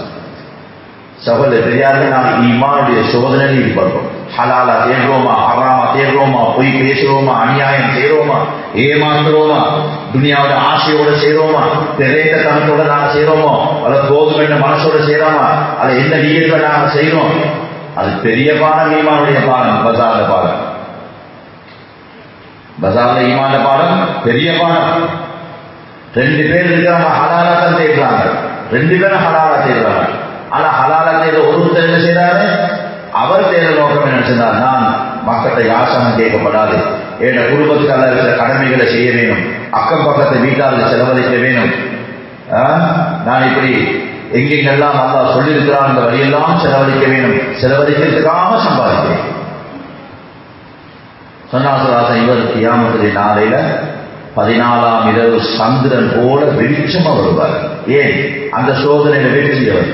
சகோதர பெரியார்கள், நாம் ஈமானுடைய சோதனையில் ஈடுபடுறோம். ஹலாலா தேடுறோமா, ஹராமா தேடுறோமா, பொய் பேசுறோமா, அநியாயம் செய்யறோமா, ஏமாத்துறோமா, துனியாவோட ஆசையோட செய்யறோமா, திரைத்த தனத்தோட நாங்க செய்யறோமோ, அல்லது போதும் என்ற மனசோட செய்யறோமா, அதை எந்த நீயத்துல நாங்க செய்யறோம், அது பெரிய பாடம். ஈமானுடைய பாடம், பஜார்ல பாடம். பஜார்ல ஈமான பாடம் பெரிய பாடம். 2 பேர் இருக்கிறாங்க, ஹலாலா தான் தேடுறாங்க, 2 பேரும் ஹலாலா தேடுறாங்க. ஆனா ஹலாலா தேட ஒருத்தர் என்ன செய்யறாரு, அவர் தேட நோக்கம் என்ன செய்தார், நான் மக்கத்தை யாசனம் கேட்கப்படாது, என் குடும்பத்துக்கு அல்ல இருக்கிற கடமைகளை செய்ய வேணும், அக்கம் பக்கத்தை வீட்டாளர்கள் செலவழிக்க வேணும், நான் இப்படி எங்கெங்கெல்லாம் அல்லாஹ் சொல்லியிருக்கிறான் அந்த வழியெல்லாம் செலவழிக்க வேணும், செலவழிக்கிறதுக்காக சம்பாதிக்கிறேன் சொன்னாசராசன். இவர் கியாமத்துடைய நாளையில 14ஆம் இரவு சந்திரன் போல வெளிச்சமா வருவார். ஏன்? அந்த சோதனையில வெற்றியவர்.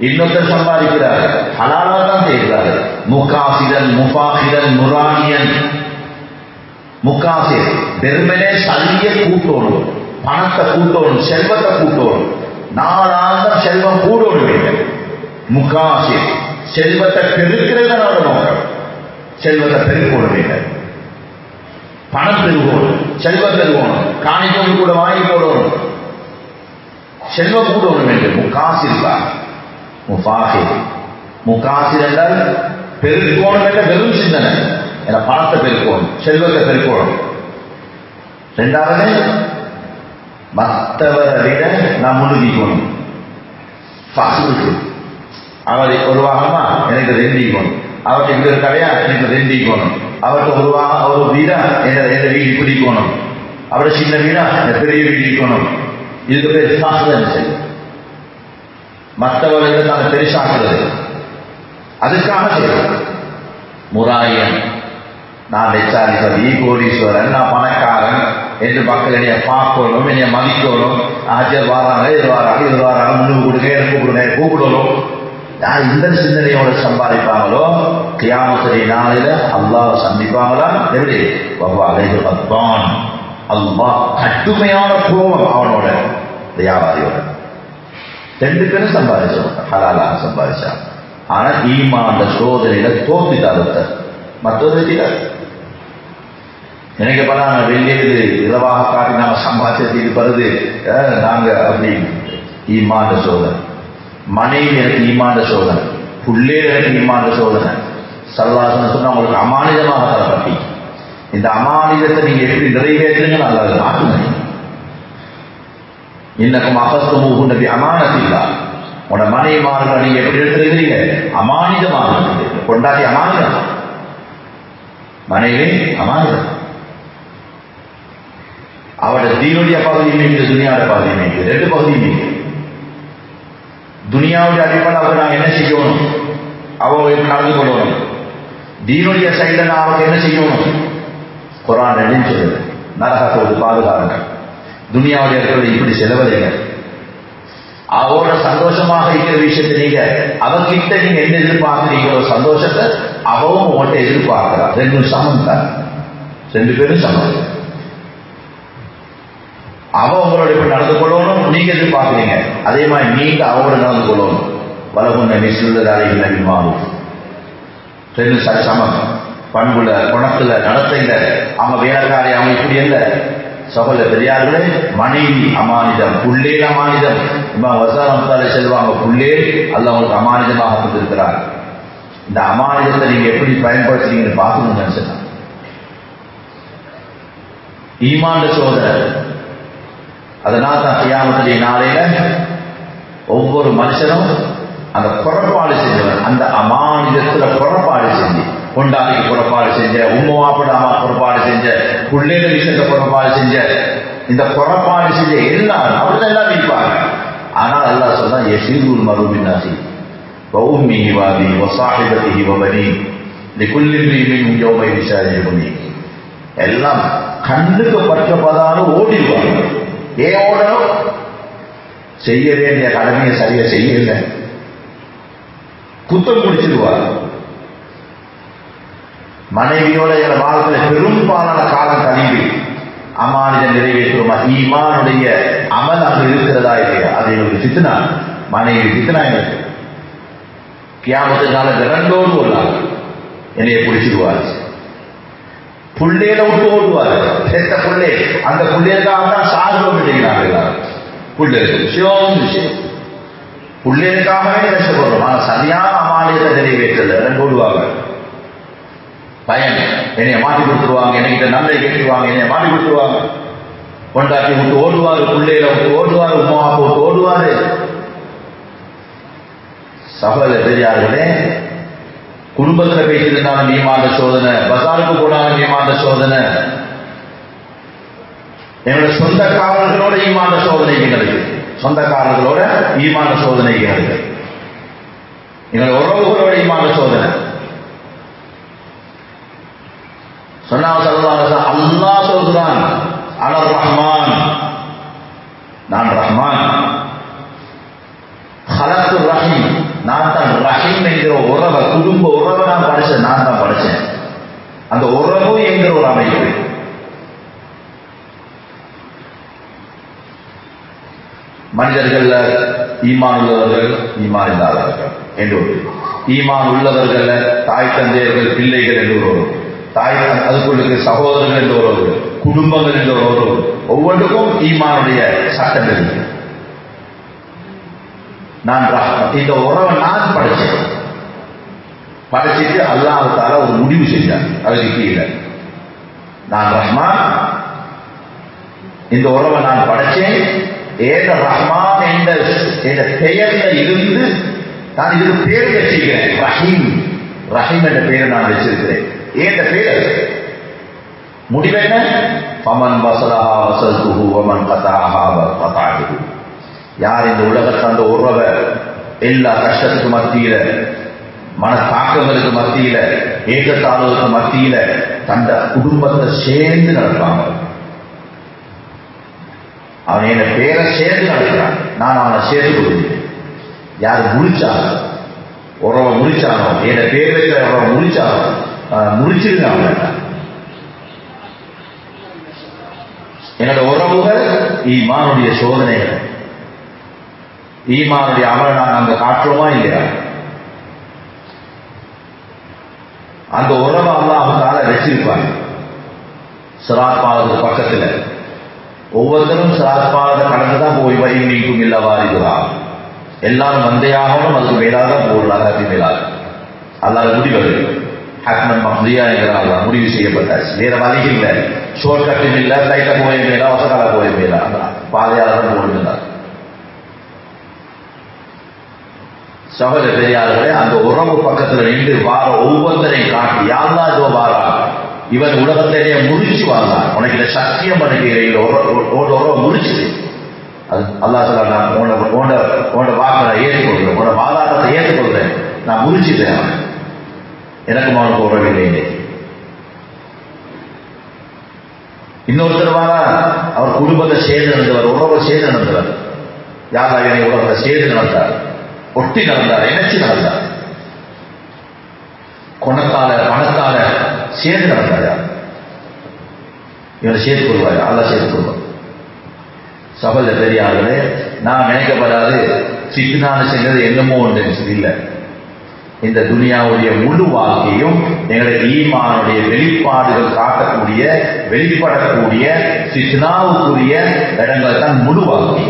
இன்னொருத்தர் சம்பாதிக்கிறார், ஹலாலா தான் செய்கிறார். முகாசிதன், முபாசிதன், முரானியன். முகாசிர் வெறுமனே சல்லிய கூட்டோடும், பணத்தை கூட்டோடும், செல்வத்தை கூட்டோடும், நாளாந்தம் செல்வம் கூடோடும். முகாசிர் செல்வத்தை பெருக்கிறதனோட நோக்கம், செல்வத்தை பெருக்கோட வேண்டும், பணம் பெருகணும், செல்வம் பெருகணும், காணிக்கோடு கூட வாங்கி போடணும், செல்வம் கூட ஒன்று வேண்டும். காசு இருக்கா முஃபாஹிர். முகாசிர் என்றால் பெருக்கோணம் என்ற வெறும் சிந்தனை, என பணத்தை பெருக்கோணும், செல்வத்தை பெருக்கோணும். ரெண்டாவது மற்றவரை விட நான் முழுகிக்கணும். அவர் ஒரு வாகனமா எனக்கு ரெண்டிக்கணும், அவர்கிட்ட இப்படி ஒரு கடையா எனக்கு ரெண்டிக்கணும், அவர்கிட்ட ஒரு வீடா எந்த வீடு பிடிக்கணும், அவரை சின்ன வீடா இந்த பெரிய வீடு இருக்கணும். இதுக்கு பேர் சாஸ்திரம் செய்யும். மற்றவர்களை நான் பெருசாக்குறது அதுக்காக செய்யும். முராயன், நான் லட்சாதிபதி, கோடீஸ்வரன், நான் பணக்காரன் என்று மக்கள் என்னைய பார்க்கணும், என்னைய மதிக்கணும். ஆஜர் வாராங்க, இது வாராங்க, இது வாராங்க, முன்னுக்கு கொடுங்க, எனக்கு கூப்பிடுங்க, கூப்பிடணும். யார் இந்த சிந்தனையோட சம்பாதிப்பாங்களோ கியாமத்துடைய நாளில அல்லாஹ் சந்திப்பாங்களா? எப்படி? அல்லாஹ் கடுமையான கோபம் அவனோட வியாபாரியோட. ரெண்டு பேரும் சம்பாதிச்சவங்க, ஹலாலாக சம்பாதிச்சாங்க. ஆனா ஈமான் சோதனையில தோப்பிட்டாத மற்றொரு நினைக்கப்பட நாங்கள் வெளியேது இரவாக காட்டி நாங்கள் சம்பாதிச்சு வருது நாங்க அப்படி. ஈமான் சோதனை, மனைவி எனக்கு ஈமான் சோதனை, புள்ளே எனக்கு ஈமான் சோதனை. சல்லாசன சொன்னா உங்களுக்கு அமானிதமாக தரப்பட்டி. இந்த அமானிதத்தை நீங்க எப்படி நிறைவேற்றுங்க நல்லா மாற்றுங்க. இன்னக்கும் அகஸ்தமூகு நபி அமானத்தில்லா. உன மனைவிமார்கள் நீங்க எப்படி எடுத்துருக்கிறீங்க? அமானிதமாக கொண்டாடி. அமானிதம், மனைவி அமானிதம். அவருடைய தீனுடைய பகுதியும் இருக்கு, துனியாவுடைய பகுதியும் இருக்கு. ரெண்டு பகுதியும் இருக்கு. துனியாவுடைய அடிப்படை அவர் நாங்கள் என்ன செய்யணும், அவங்க நடந்து கொள்ளணும். தீனுடைய சைடில் நான் அவங்க என்ன செய்யணும்? குர்ஆன் ரெண்டும் சொல்லுது, நரகத்தோடு பாதுகாருங்க. துனியாவுடைய இடத்துல இப்படி செலவழிங்க. அவரோட சந்தோஷமாக இருக்கிற விஷயத்தை நீங்க அவகிட்ட நீங்க என்ன எதிர்பார்க்கிறீங்களோ சந்தோஷத்தை அவவும் உங்கள்கிட்ட எதிர்பார்க்கிறா. ரெண்டும் சமம் தான், ரெண்டு பேரும் சமம். அவ உங்களோட இப்படி நடந்து கொள்ளணும், நீங்க எதிர்பார்க்கிறீங்க. அதே மாதிரி நீங்க அவங்களோட நடந்து கொள்ளணும். வலகுன்ன மிஸ்லுள்ளதாரிகள் அபிமானம். ரெண்டு சமம். பண்புல, குணத்துல, நடத்தையில அவங்க வேலைக்காரி, அவங்க இப்படி அல்ல. சகோதர பெரியார்களே, மனைவி அமானிதம், புள்ளே அமானிதம். வசாரம்தாலே செல்வாங்க, புள்ளே அல்ல அவங்களுக்கு அமானிதமாக கொடுத்திருக்கிறார். இந்த அமானிதத்தை நீங்க எப்படி பயன்படுத்துறீங்கன்னு பார்க்கணும்னு சொன்னா ஈமான் சோதனை. அதனால தான் கியாமத்துடைய நாளையில ஒவ்வொரு மனுஷனும் அந்த புறப்பாடு செஞ்சவன், அந்த அமானிதத்துல புறப்பாடு செஞ்சு, கொண்டாடிக்கு புறப்பாடு செஞ்ச, உம்மாப்படாம புறப்பாடு செஞ்ச, புள்ளேட விஷயத்தை புறப்பாடு செஞ்ச, இந்த புறப்பாடு செஞ்ச எல்லாரும் அப்படிதான் எல்லாம் இருப்பாங்க. ஆனால் அல்லாஹ் சொன்னா யஸீருல் மர்உ பின்னாசி வஉம்மிஹி வஅபி வஸாஹிபத்திஹி வபனி லிகுல்லி இம்ரிஇன் யௌமைன் ஷானிஹுனி. எல்லாம் கண்ணுக்கு பற்றப்படாத ஓடிடுவாங்க. ஏன் ஓடணும்? செய்ய வேண்டிய கடமையை சரியா செய்யல, குத்தம் பிடிச்சிருவார். மனைவியோட என் வாழ்க்கையில பெரும்பாலான காலம் கழிவு அமானிதம் நிறைவேற்றுமா? ஈமானுடைய அமல் அங்கு இருக்கிறதா இல்லையா? அது எங்களுக்கு சித்தனா, மனைவி சித்தனா. எனக்கு கியாமத்துனால விரண்டோடு ஓடலாம், என்னைய பிடிச்சிருவாரு. புள்ளேல விட்டு ஓடுவாரு, செத்த புள்ளே. அந்த புள்ளேருக்காக தான் சார்பம் இல்லைங்கிறாங்க எல்லாரும். புள்ளேரு விஷயம் விஷயம் புள்ளேருக்காகவே கஷ்டப்படுறோம். ஆனால் சரியான அமானியத்தை நிறைவேற்றல, ரெண்டு ஓடுவாங்க. பயன் என்னைய மாட்டி கொடுத்துருவாங்க, என்கிட்ட நன்மை கேட்டுருவாங்க, என்னைய மாட்டி கொடுத்துருவாங்க. கொண்டாட்டி விட்டு ஓடுவாரு, புள்ளையில விட்டு ஓடுவாரு, உமா போட்டு ஓடுவாரு. சகோதர பெரியார்களே, குடும்பத்தில் பேசியிருந்தாலும் ஈமான் சோதனை, பசாருக்கு போனாலும் ஈமான் சோதனை, எங்களுடைய சொந்தக்காரர்களோட ஈமான் சோதனைகள் இருக்கு. சொந்தக்காரர்களோட ஈமான் சோதனைகள் இருக்கு. எங்களுடைய உறவுகளோட ஈமான் சோதனை. சொன்னாங்க அல்லாஹ் சொல்கிறான், அலர் ரஹ்மான், நான் ரஹ்மான். ஹலத்து ரஹீம், நான் தான் ரஹீம் என்கிற உறவை, குடும்ப உறவை நான் படைச்சேன், நான் தான் படைச்சேன். அந்த உறவு என்கிற ஒரு அமைப்பு. மனிதர்கள் ஈமான் உள்ளவர்கள், ஈமான் இல்லாதவர்கள் என்று ஒரு, ஈமான் உள்ளவர்கள் தாய் தந்தையர்கள், பிள்ளைகள் என்று ஒரு, தாய் அதுக்குள்ள சகோதரர்கள் என்ற ஒரு, குடும்பங்கள் என்ற ஒரு, ஒவ்வொன்றுக்கும் ஈமானுடைய சட்டம் இருக்கு. நான் ரஹ்மான், இந்த உறவை நான் படைச்சேன். படைச்சிட்டு அல்லாஹ் தஆலா ஒரு முடிவு செஞ்சார். அதுக்கு கீழே நான் ரஹ்மான், இந்த உறவை நான் படைச்சேன். ஏத ரஹ்மான் என்ற பெயர்ல இருந்து நான் இதுக்கு பேர் வச்சிருக்கிறேன். ரஹீம், ரஹீம் என்ற பெயரை நான் வச்சிருக்கிறேன். ஏந்த பெயர் முடிவென்ன? ஃபமன் வஸலஹா வஸல்துஹு வமன் கதஅஹா கதஅதுஹு. யார் இந்த உலகத்தை அந்த உறவை எல்லா கஷ்டத்துக்கு மத்தியில, மனத்தாக்கங்களுக்கு மத்தியில, ஏற்றத்தாழ்வுக்கு மத்தியில தந்த குடும்பத்தை சேர்ந்து நடப்பாங்க. அவன் என்ன பேரை சேர்ந்து நடக்கிறான், நான் அவனை சேர்த்து கொடுக்கிறேன். யார் முடிச்சானோ உறவை முடிச்சானோ, என்ன பேர் வைக்கிற உறவை முடிச்சானோ முடிச்சிருங்க அவன். என்னோட உறவுகள் ஈமானுடைய சோதனைகள், ஈமானுடைய அமலை நாங்கள் அங்க காட்டுறோமா இல்லையா? அந்த உறவை அல்லாஹ் தஆலா வச்சிருப்பாங்க. சிராத் பாலத்துக்கு பக்கத்துல ஒவ்வொருத்தரும் சிராத் பாலத்தை கடந்துதான் போய் வைக்கும் இல்ல வாரிதுரா, எல்லாரும் வந்தையாகவும் அதுக்கு மேலாக போடுறாங்க. அப்படி மேலாக அல்லாத முடிவு ஹக்மன் மக்தியா என்கிறாங்க, முடிவு செய்யப்பட்டாச்சு. வேற வழி இல்லை, ஷோர்ட்கட்டும் இல்லை, லைட்டா போய மேலா வசகால போய மேலா பாதையாளர் போடுகிறார். சகோதர பெரியார்களே, அந்த உறவு பக்கத்துல நின்று வார ஒவ்வொருத்தரையும் காட்டி யாருன்னா இதோ வாரா, இவன் உலகத்திலேயே முடிச்சு வாழலாம், உனக்கு இந்த சத்தியம் பண்ணிக்கிறீங்க உறவை முடிச்சுது. அது அல்லாஹ் சொல்ல, நான் உன்னோட வாக்கை ஏற்றுக்கொள்கிறேன், உன்னோட வாதாட்டத்தை ஏற்றுக்கொள்கிறேன், நான் முடிச்சுட்டேன், எனக்கு அவனுக்கு உறவில்லை. இன்னொருத்தர் வாரா, அவர் குடும்பத்தை சேர்ந்து நடந்தவர், உறவை சேர்ந்து நடந்தவர். யாரா என்னை உலகத்தை சேர்ந்து நடந்தார், ஒட்டி நடந்தார், இணைச்சு நடந்தார், குணத்தால பணத்தால சேர்ந்து நடந்தாரா? இவனை சேர்த்து கொள்வாயா? அல்லா சேர்த்து கொள்வார். சகோதர பெரியார்களே, நான் நினைக்கப்படாது ஃபித்னான்னு செஞ்சது என்னமோ ஒன்று இல்லை. இந்த துனியாவுடைய முழு வாழ்க்கையும் எங்களுடைய ஈமானுடைய வெளிப்பாடுகள் காட்டக்கூடிய, வெளிப்படக்கூடிய ஃபித்னாவுக்குரிய இடங்கள் தான் முழு வாழ்க்கை.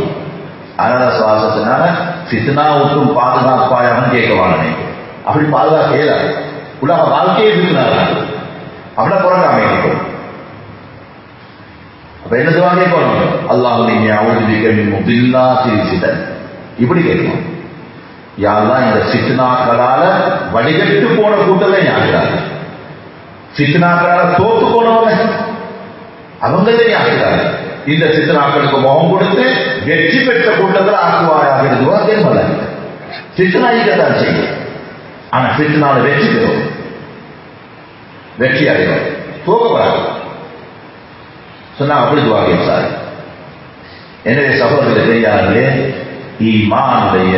அதனால சுவாசத்தினால ஃபித்னாவுக்கும் பாதுகாப்பாயான்னு கேட்கவாங்க. அப்படி பாதுகாக்க இயலாது. உலக வாழ்க்கையை இருக்கிறார்கள் அவனை புறக்காம கேட்கணும். அப்ப என்ன சொல்லுவாங்க கேட்கணும், அல்லாஹுடைய இப்படி கேட்கணும். யாரெல்லாம் இந்த ஃபித்னாக்களால வடிகட்டு போன கூட்டத்தை ஆகிறாங்க, ஃபித்னாக்களால தோத்து போனவங்க அவங்களே ஆகிறாங்க. இந்த ஃபித்னாக்களுக்கு முகம் கொடுத்து வெற்றி பெற்ற கூட்டத்தில் ஆக்குவாயாக இருக்குவா தேர்மல்ல. ஃபித்னாய்க்கத்தான் செய்யும், ஆனா ஃபித்னால வெற்றி பெறும், வெற்றி அடையும், தோக்கப்படாது சொன்னா அப்படி துவாகை சார். எனவே சகோதரர்களே பெரியார்களே, ஈமானுடைய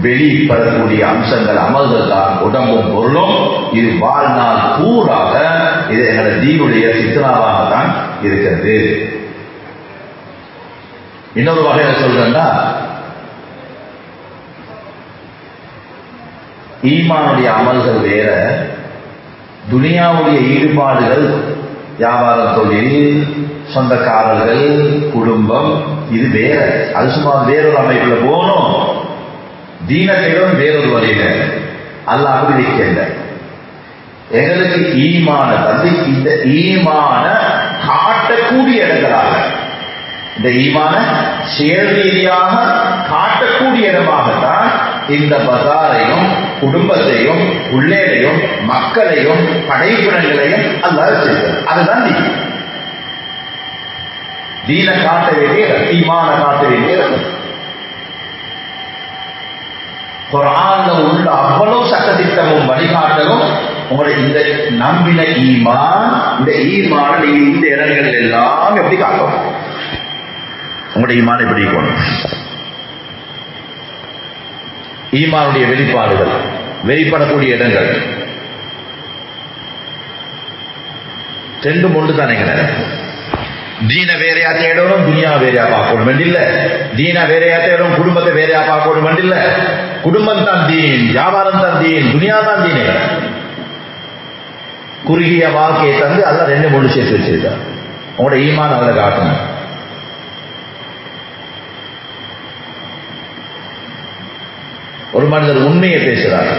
வெளிப்படக்கூடிய அம்சங்கள் அமல்கள் தான் உடம்பும் பொருளும். இது வாழ்நாள் பூராக இது எங்களோட தீனுடைய ஃபித்னாவாகத்தான் இருக்கிறது. இன்னொரு வகையில சொல்றேன்னா, ஈமானுடைய அமல்கள் வேற, துனியாவுடைய ஈடுபாடுகள், வியாபாரம், தொழில், சொந்தக்காரர்கள், குடும்பம், இது வேற. அது சும்மா வேறொரு அமைப்புல போகணும். தீனத்திலும் வேறொரு வழியில அல்லாஹ் அப்படி வைக்கல. எங்களுக்கு ஈமான தந்து இந்த ஈமான காட்டக்கூடிய இடங்களாக, இந்த ஈமான செயல் ரீதியாக காட்டக்கூடிய இடமாகத்தான் இந்த பஜாரையும் குடும்பத்தையும் உள்ளேரையும் மக்களையும் படைப்பினங்களையும் அல்லாஹ் வச்சிருக்கிறார். அதுதான் தீன காட்ட வேண்டிய ஈமான காட்ட வேண்டிய இடம். குர்ஆன்ல உள்ள அவ்வளவு சட்டத்திட்டமும் வழிகாட்டலும் உங்களுடைய இந்த நம்பின ஈமான், இந்த ஈமான நீங்க இந்த இடங்கள் எல்லாம் எப்படி காட்டும், உங்களுடைய ஈமான் எப்படி இருக்கணும். ஈமானுடைய வெளிப்பாடுகள், வெளிப்படக்கூடிய இடங்கள் ரெண்டும் ஒன்று தானேங்க. தீன வேறையா தேடணும், துனியா வேறையா பார்க்கணும் வேண்டில்ல. தீனா வேறையா தேடணும், குடும்பத்தை வேறையா பார்க்கணும் வேண்டில்ல. குடும்பம் தான் தீன், வியாபாரம் தான் தீன், துனியா தான் தீனே. குறுகிய வாழ்க்கையை தந்து அல்ல ரெண்டு மூணு சேர்த்து வச்சிருக்கார். உங்களோட ஈமான் அதில் காட்டணும். ஒரு மனிதர் உண்மையை பேசுறார்,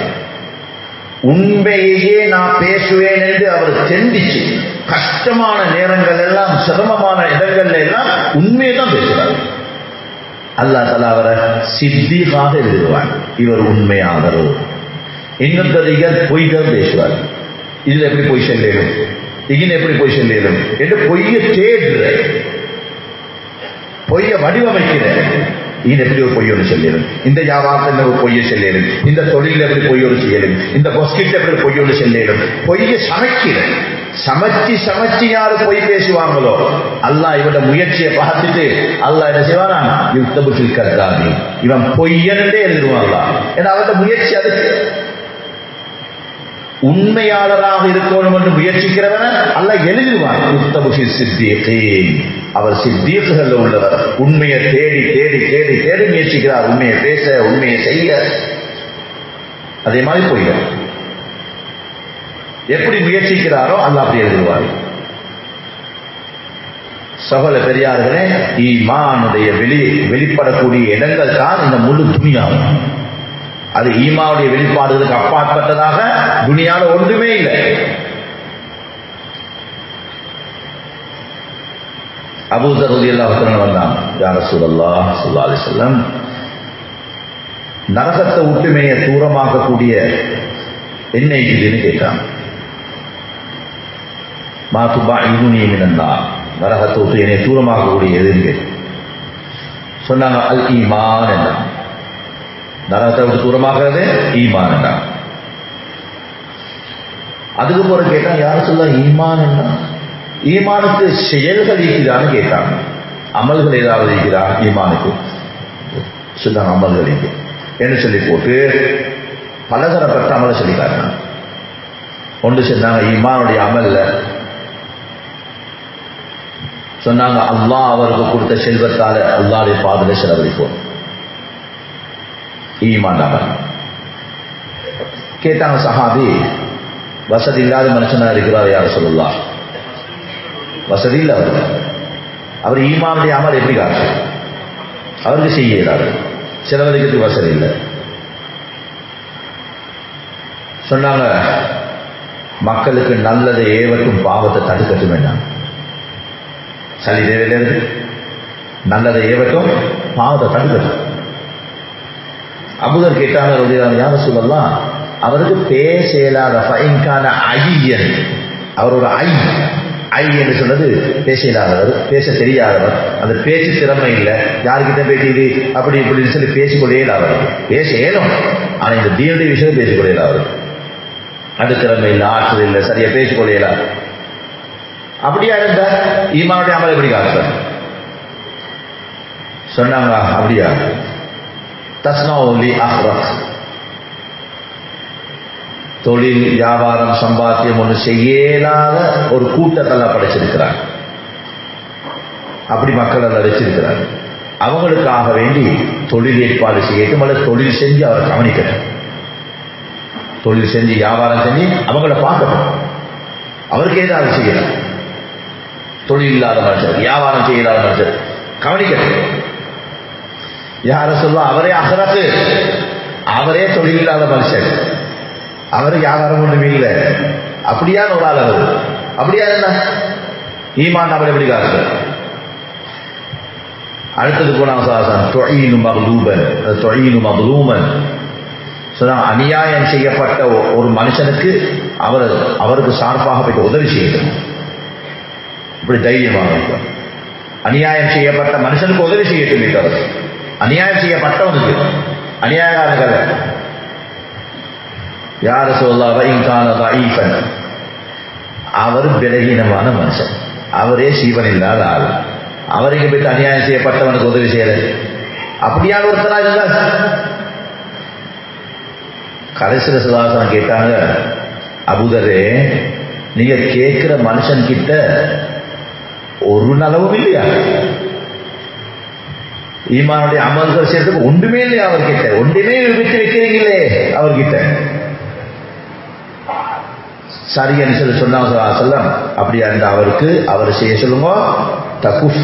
உண்மையே நான் பேசுவேன் என்று அவர் தெரிஞ்சிச்சு, கஷ்டமான நேரங்கள் எல்லாம் சிரமமான இடங்கள்ல எல்லாம் உண்மையை தான் பேசுறார். அல்லாஹ் தஆலா அவரை சித்திகாக எழுதுவார், இவர் உண்மையாளர். இன்னொருத்தர் பொய்கள் பேசுவார், இதுல எப்படி பொய் சொல்லும், இங்கே எப்படி பொய் சொல்லும் என்று பொய்ய தேடுற, பொய்ய வடிவமைக்கிற, இது எப்படி ஒரு பொய்யோடு சொல்லிடும், இந்த வியாபாரத்தில் ஒரு பொய்யை சொல்லிடும், இந்த தொழில் எப்படி பொய்யோடு செய்யலும், இந்த பொஸ்கிட்ட எப்படி பொய்யோடு சொல்லிடும், பொய்ய சமைக்கிற, சமைச்சு யாரு பொய் பேசுவாங்களோ அல்லாஹ் இவட முயற்சியை பார்த்துட்டு அல்லாஹ் என்ன செய்வானா, யுக்தபு ஃபில் கத்தாபி, இவன் பொய்யனே எழுதுவாங்களா, ஏன்னா அவட முயற்சி அதுக்கு. உண்மையாளராக இருக்கணும் என்று முயற்சிக்கிறவன அல்லாஹ் எழுதுவான், யுக்தபு ஃபில் சித்தீகீன், அவர் சித்தீக்குகள் உள்ளவர், உண்மையை தேடி தேடி தேடி தேடி முயற்சிக்கிறார், உண்மையை பேச உண்மையை செய்ய. அதே மாதிரி பொய்கள் எப்படி முயற்சிக்கிறாரோ அல்லாஹ் அப்படி எழுதுவார். சகோதர பெரியார்களே, ஈமானுடைய வெளிப்படக்கூடிய இடங்கள் தான் இந்த முழு துனியாவும். அது ஈமானுடைய வெளிப்பாடுகளுக்கு அப்பாற்பட்டதாக துனியால ஒன்றுமே இல்லை. அபூ தர் ரலியல்லாஹு அன்ஹு வந்தாங்க, யா ரசூலல்லாஹ் ஸல்லல்லாஹு அலைஹி வஸல்லம், நரகத்தை விட்டுமைய தூரமாக்கக்கூடிய என்ன இதுன்னு கேட்டாங்க. மா துபாஇதுனி மினன்னார், நரகத்தை விட்டு என்னை தூரமாக்கக்கூடிய எதுன்னு கேட்டாங்க. சொன்னாங்க அல் ஈமான் என்ன, நரகத்தை விட்டு தூரமாகிறது ஈமான் என்ன. அதுக்கு பிறகு கேட்டாங்க, யார் சொல்ல ஈமான் என்ன, ஈமானுக்கு செயல்கள் இருக்கிறான்னு கேட்டாங்க, அமல்கள் ஏதாவது இருக்கிறா ஈமானுக்கு. சொன்னாங்க அமல்கள் இருக்கு என்று சொல்லி போட்டு பலதரப்பட்ட அமலை சொல்லி காட்டினாங்க. ஒன்று சொன்னாங்க ஈமானுடைய அமல்ல சொன்னாங்க, அல்லாஹ் அவருக்கு கொடுத்த செல்வத்தால அல்லாஹ்வுடைய பாதையில செலவழிப்போம், ஈமான் அமல். கேட்டாங்க சஹாபி, வசதி இல்லாத மனுஷனா இருக்கிறார் யார் சொல்லலாம், வசதி இல்லை அவர் ஈமானுடைய அமல் எப்படி காட்டு, அவருக்கு செய்ய இயலாது, செலவழிக்கிறதுக்கு வசதி இல்லை. சொன்னாங்க மக்களுக்கு நல்லதை ஏவட்டும் பாவத்தை தடுக்கட்டும் வேண்டாம், சளி தேவையிலிருந்து நல்லதை ஏவட்டும் பாவத்தை தடுக்கட்டும். அபூதர் கேட்டாங்க, யார சொல்லலாம், அவருக்கு பேச இயலாத ஐயன், அவரோட ஐ என்று சொன்னது பேச இயலாதவர், பேச தெரியாதவர், அந்த பேச்சு திறமை இல்லை, யாருக்கிட்ட பேசியது அப்படி இப்படின்னு சொல்லி பேசிக்கொள்ளே இல்லாதவர், பேச ஏலும் ஆனா இந்த தீனுடைய விஷயம் பேசிக்கொள்ளே இல்லாதவர், அது திறமை இல்லை, ஆற்றல் இல்லை, சரியா பேசிக்கொள்ளே இல்லாத. அப்படியா இருந்தா ஈமானுடைய அமல் எப்படி காட்டுற சொன்னாங்க. அப்படியா தஸ்னௌலி அஹ்ரக், தொழில் வியாபாரம் சம்பாத்தியம் ஒன்று செய்யலாத ஒரு கூட்டத்தெல்லாம் படைச்சிருக்கிறார், அப்படி மக்கள் எல்லாம் வச்சிருக்கிறார். அவங்களுக்காக வேண்டி தொழில் ஏற்பாடு செய்யட்டும், அல்லது தொழில் செஞ்சு அவரை கவனிக்கணும், தொழில் செஞ்சு வியாபாரம் செஞ்சு அவங்கள பார்க்கணும், அவருக்கு ஏதாவது செய்யணும். தொழில் இல்லாத மனுஷர், வியாபாரம் செய்யலாத மனுஷர் கவனிக்கணும். யார சொல்ல அவரே அகரத்து, அவரே தொழில் இல்லாத மனுஷன், அவரு வியாபாரம் ஒன்றுமே இல்லை, அப்படியான ஒரு ஆள் அவர். அப்படியா என்ன ஈமான் அவர் எப்படி காட்டு. அடுத்தது போனாங்க சொன்னா, அநியாயம் செய்யப்பட்ட ஒரு மனுஷனுக்கு அவருக்கு சார்பாக போய் உதவி செய்யணும், இப்படி தைரியமாக. அநியாயம் செய்யப்பட்ட மனுஷனுக்கு உதவி செய்யட்டும், அநியாயம் செய்யப்பட்டவனுக்கு, அநியாயக்காரர்கள் யார சொல்லலாம், அவர் பலகீனமான மனுஷன், அவரே சீவன் இல்லாத ஆள், அவருக்கு போய் அநியாயம் செய்யப்பட்டவனுக்கு உதவி செய்யல, அப்படியான ஒருத்தரா இருந்தா. கடைசியில் சுதாசனம் கேட்டாங்க, அபூதரே நீங்க கேட்கிற மனுஷன் கிட்ட ஒரு நலவும் இல்லையா, ஈமானுடைய அமல்கள் செய்யறதுக்கு ஒன்றுமே இல்லையா அவர்கிட்ட, ஒன்றுமே விட்டு வைக்கிறீங்களே அவர்கிட்ட. சரின்னு சொல்லி சொன்னாங்க. அப்படியா இருந்தா அவருக்கு அவர் செய்ய சொல்லுங்க, தகுஃப்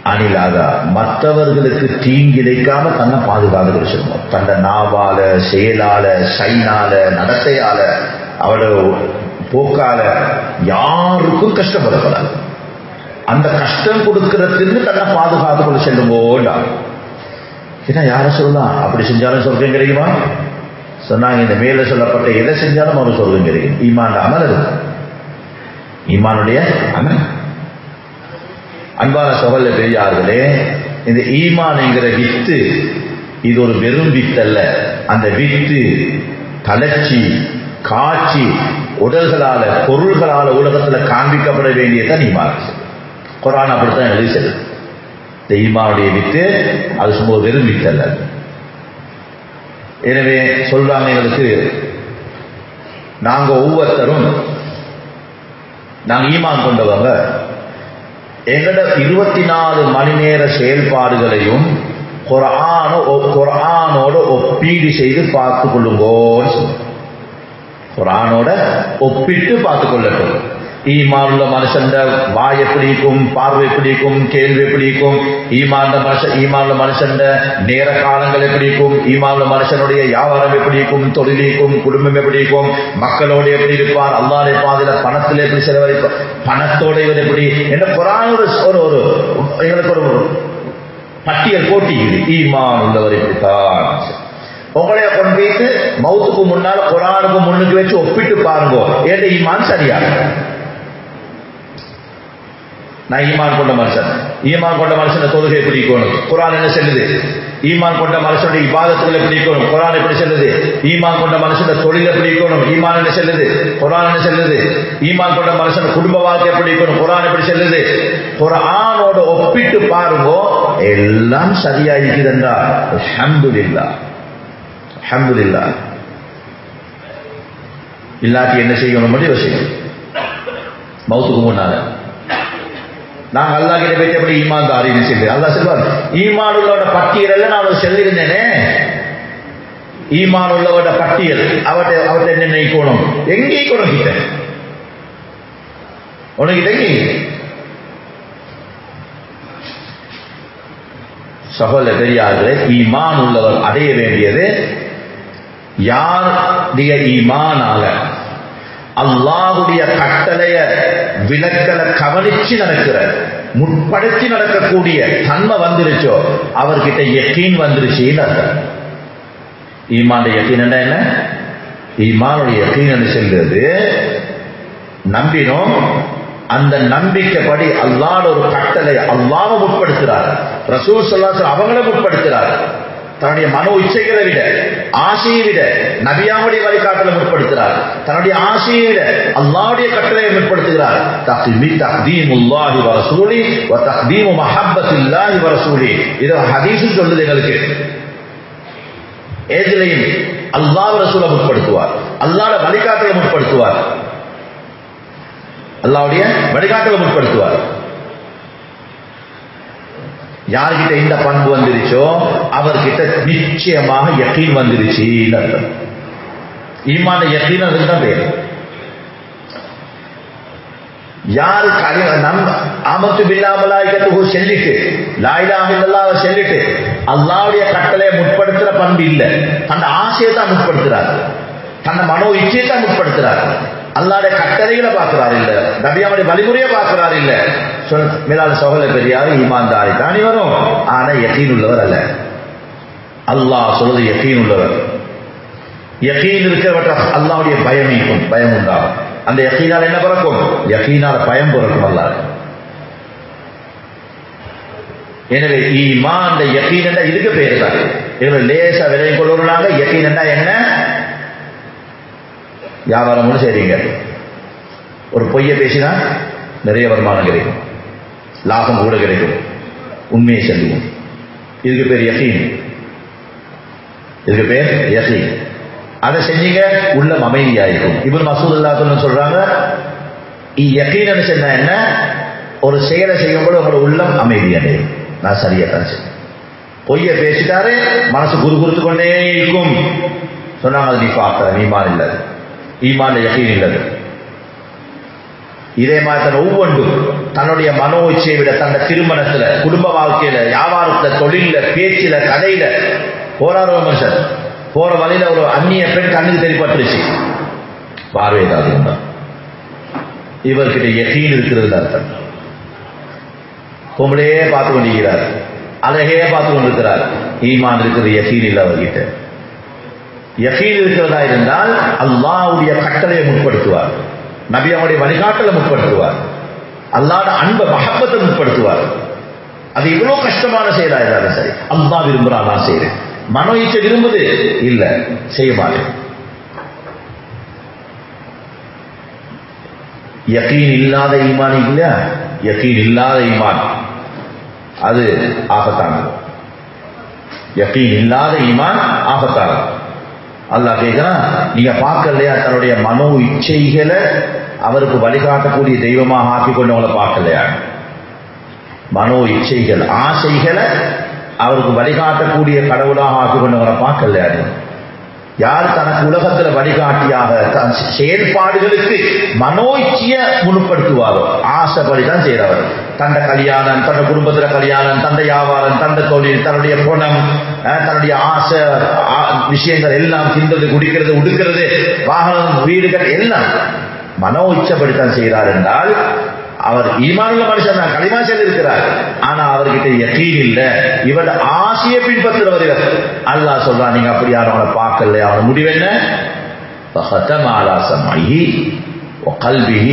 அணிலாக மற்றவர்களுக்கு தீங்கிழைக்காம தன்னை பாதுகாத்து வச்சிருக்கோம். தன்னை நாவால, செயலால, சைனால, நடத்தையால, அவட போக்கால யாருக்கும் கஷ்டப்படக்கூடாது. அந்த கஷ்டம் கொடுக்கறதுன்னு தன்னை பாதுகாத்து கொண்டு செல்லும்போண்டா. ஏன்னா யார சொல்லலாம், அப்படி செஞ்சாலும் சொர்க்கம் கிடைக்குமா? சொன்னாங்க, இந்த மேல சொல்லப்பட்ட எதை செஞ்சாலும் அவரு சொர்க்கம் கிடைக்கும். ஈமான் அமல் அது, ஈமானுடைய அமல். அன்பான சகோதர பெரியார்களே, இந்த ஈமான்ங்கிற வித்து இது ஒரு வெறும் வித்தல்ல. அந்த வித்து தளர்ச்சி, காட்சி, உடல்களால, பொருள்களால உலகத்துல காண்பிக்கப்பட வேண்டியதான் ஈமான். குர்ஆன் அப்படித்தான் எழுதி செல்லுது. இந்த ஈமானுடைய வித்து அது சும்மா வெறும் வித்தல்ல. எனவே சொல்றாங்க, எங்களுக்கு நாங்க ஒவ்வொருத்தரும் நாங்க ஈமான் கொண்டவங்க, எங்கட 24 மணி நேர செயல்பாடுகளையும் குர்ஆனோட ஒப்பீடு செய்து பார்த்து கொள்ளுங்கோன்னு. குர்ஆனோட ஒப்பிட்டு பார்த்து கொள்ளட்டும். ஈமான் உள்ள மனுஷன் வாய் எப்படி இருக்கும், பார்வை எப்படி இருக்கும், கேள்வி எப்படி இருக்கும், ஈமான் உள்ள மனுஷன் நேர காலங்கள் எப்படி இருக்கும், ஈமான் உள்ள மனுஷனுடைய வியாபாரம் எப்படி இருக்கும், தொழில் இருக்கும், குடும்பம் எப்படி இருக்கும், மக்களோட எப்படி இருப்பார், அல்லாஹ்வுடைய பாதையில பணத்தில் எப்படி செலவழிப்பார், பணத்தோட இவர் எப்படி என்ன குர்ஆன் ஒரு எங்களுக்கு ஒரு பட்டியல் போட்டிக்குது. ஈமான் உள்ளவர் இப்படித்தான். உங்களைய கொண்டு போயிட்டு மௌத்துக்கு முன்னால குர்ஆனுக்கு முன்னுக்கு வச்சு ஒப்பிட்டு பாருங்க, ஏன் ஈமான் சரியா. நான் ஈமான் கொண்ட மனுஷன், ஈமான் கொண்ட மனுஷன தொழுகை எப்படி இருக்கணும், குர்ஆன் என்ன சொல்லுது? ஈமான் கொண்ட மனுஷனுடைய இபாதத்துகள் எப்படி இருக்கணும், குர்ஆன் எப்படி சொல்லுது? ஈமான் கொண்ட மனுஷன தொழில் எப்படி இருக்கணும், ஈமான் என்ன சொல்லுது? குர்ஆன் என்ன சொல்லுது? ஈமான் கொண்ட மனுஷன் குடும்ப வாழ்க்கை எப்படி இருக்கணும், குர்ஆன் எப்படி சொல்லுது? குர்ஆனோட ஒப்பிட்டு பாருங்க, எல்லாம் சரியா இருக்குதுன்றா அல்ஹம்துலில்லாஹ், அல்ஹம்துலில்லாஹ். இல்லாட்டி என்ன செய்யணும் மட்டும் யோசிக்கணும். மௌத்துக்கு முன்னால நாங்க அல்லாஹ் கிட்ட போயிட்டு எப்படி ஈமான் தாரின்னு சொல்லி அல்லாஹ் சொல்வார், ஈமான் உள்ளவட பட்டியல் நான் சொல்லியிருந்தேனே, ஈமான் உள்ளவட பட்டியல் அவட்ட என்ன நினைக்கணும், எங்கே கிட்ட உனக்கிட்ட எங்கே? சகோதர பெரியார்களே, ஈமான் உள்ளவர் அடைய வேண்டியது யாருடைய ஈமானால அல்லாஹ்வுடைய கட்டளைய விலக்கலை கவனிச்சு நடக்கிற முற்படுத்தி நடக்கக்கூடிய தன்மை வந்துருச்சோ அவர்கிட்ட யகீன் வந்துருச்சுன்னு அர்த்தம். ஈமானுடைய யகீன் என்ன? ஈமானுடைய யகீன் சொல்றது நம்பினோம், அந்த நம்பிக்கைப்படி அல்லாஹ்வோட ஒரு கட்டளை அல்லாஹ்வை முற்படுத்துறார், ரசூல் ஸல்லல்லாஹு அலைஹி வஸல்லம் அவங்களை முற்படுத்துறார். தன்னுடைய மனோ இச்சைகளை விட, ஆசையை விட நபியாவுடைய வழிகாட்டலை முற்படுத்துகிறார். தன்னுடைய ஆசையை விட அல்லாஹ்வுடைய கட்டளையை முற்படுத்துகிறார். தக்தீமுல்லாஹி வ ரசூலிஹி வ தக்தீமு மஹப்பத்தில்லாஹி வ ரசூலிஹி. இது ஹதீஸ் சொல்லுது எங்களுக்கு. ஏதிலையும் அல்லாஹ் ரசூலை முற்படுத்துவார், அல்லாஹ்வுடைய வழிகாட்டலை முற்படுத்துவார், அல்லாஹ்வுடைய வழிகாட்டலை முற்படுத்துவார். யார்கிட்ட இந்த பண்பு வந்துருச்சோ அவர்கிட்ட நிச்சயமாக யகீன் வந்துருச்சு. ஈமான யகீன் அதுதான் பேர். யாருக்கு ஆமத்து பில்லாஹி வ மலாயிகத்துஹு சொல்லிட்டு லா இலாஹ இல்லல்லாஹ் சொல்லிட்டு அல்லாஹ்வுடைய கட்டளையை முற்படுத்துற பண்பு இல்ல, தன் ஆசையை தான் முற்படுத்துறார், தன் மனோ இச்சையை தான் முற்படுத்துறார், அல்லாஹ்வுடைய கட்டளைகளை பார்க்கிறார் இல்ல, நபியாவுடைய வழிமுறையை பார்க்கிறார் இல்ல. மேலான சகோதர பெரியார் ஈமான்தாரி தானி வரும், ஆனா யகீன் உள்ளவர் அல்ல. அல்லாஹ் சொல்றது யகீன் உள்ளவர். யகீன் இருக்கிறவற்ற அல்லாஹ்வுடைய பயம் இருக்கும், பயம் உண்டாகும். அந்த யகீனால் என்ன பிறக்கும்? யகீனால பயம் பிறக்கும் அல்லாஹ். எனவே ஈமான் யகீன் என்ற இதுக்கு பேர் தான். இவங்க லேசா விலையும் கொள்ளுறாங்க. யகீன் என்றா என்ன? வியாபாரம் ஒன்று செய்றீங்க, ஒரு பொய்யை பேசினா நிறைய வருமானம் கிடைக்கும், லாபம் கூட கிடைக்கும், உண்மையை சொல்லுவோம். இதுக்கு பேர் யகீன், இதுக்கு பேர் யகீன். அதை செஞ்சீங்க உள்ளம் அமைதியாயிருக்கும். இப்னு மஸ்ஊத் ரலியல்லாஹு சொல்றாங்க, யகீன் சொன்னா என்ன? ஒரு செயலை செய்யும்போது உங்களோட உள்ளம் அமைதியடையும். நான் சரியா தான் செய்வேன். பொய்யை பேசிட்டாரு மனசு குறுகுறுத்து கொண்டே இருக்கும். சொன்னாங்க அது நீ பார்க்கிற ஈமான் இல்லது, ஈமான் யகீன் இல்லது. இதே மாதிரி தன் ஒவ்வொன்றும் தன்னுடைய மனோ இச்சையை விட தன்னை திருமணத்துல, குடும்ப வாழ்க்கையில, வியாபாரத்துல, தொழில, பேச்சில, கதையில போராடுற மனுஷன் போற வழியில ஒரு அந்நிய பெண் கண்ணுக்கு தெரியப்பட்டுருச்சு, பார்வையதாவது இவர்கிட்ட யகீன் இருக்கிறது அர்த்தம். பொம்பளையே பார்த்து கொண்டிருக்கிறார், அழகையே பார்த்து கொண்டிருக்கிறார், ஈமான் இருக்கிறது, யகீன் இல்லை அவர்கிட்ட. யகீன் இருக்கிறதா இருந்தால் அல்லாஹ்வுடைய கட்டளையை முற்படுத்துவார், நபி அவருடைய வழிகாட்டலை முற்படுத்துவார், அல்லாஹ்வுடைய அன்பை மஹப்பத்தை முற்படுத்துவார். அது இவ்வளவு கஷ்டமான செயலா இருந்தாலும் சரி, அல்லாஹ் விரும்புறான் நான் செய்யறேன். மனோ இச்சை விரும்புது இல்ல, செய்ய மாட்டேன். யகீன் இல்லாத ஈமான் இல்ல, யகீன் இல்லாத ஈமான் அது ஆபத்தானது. யகீன் இல்லாத ஈமான் ஆபத்தானது. அல்லாஹ் கேட்கிறான், நீங்க பார்க்கலையா தன்னுடைய மனோ இச்சைகளை அவருக்கு வழிகாட்டக்கூடிய தெய்வமாக ஆக்கி கொண்டவங்களை பார்க்கலையா? மனோ இச்சைகள், ஆசைகளை அவருக்கு வழிகாட்டக்கூடிய கடவுளாக ஆக்கி கொண்டவங்களை பார்க்கலையா? யார் தனக்கு உலகத்துல வழிகாட்டியாக தன் செயல்பாடுகளுக்கு மனோ இச்சைய முன்படுத்துவாரோ, ஆசைப்படிதான் செய்யறவர். தந்த கல்யாணம், தன்னுடைய குடும்பத்துல கல்யாணம், தந்த வியாபாரம், தந்த தொழில், தன்னுடைய குணம், தன்னுடைய ஆசை விஷயங்கள் எல்லாம், தின்றது, குடிக்கிறது, உடுக்கிறது, வாகனம், வீடுகள் எல்லாம் மனோ இச்சைப்படித்தான் செய்கிறார் என்றால் அவர் ஈமானுள்ள மனுஷன் தான், களிமா செய்திருக்கிறார். ஆனா அவர்கிட்ட யகீன் இல்ல, இவருடைய ஆசையை பின்பற்றுறவர் இவர். அல்லாஹ் சொல்றான், நீங்க அப்படி யாரும் அவனை பார்க்கல, அவன் முடிவென்ன? فختم على سمعه وقلبه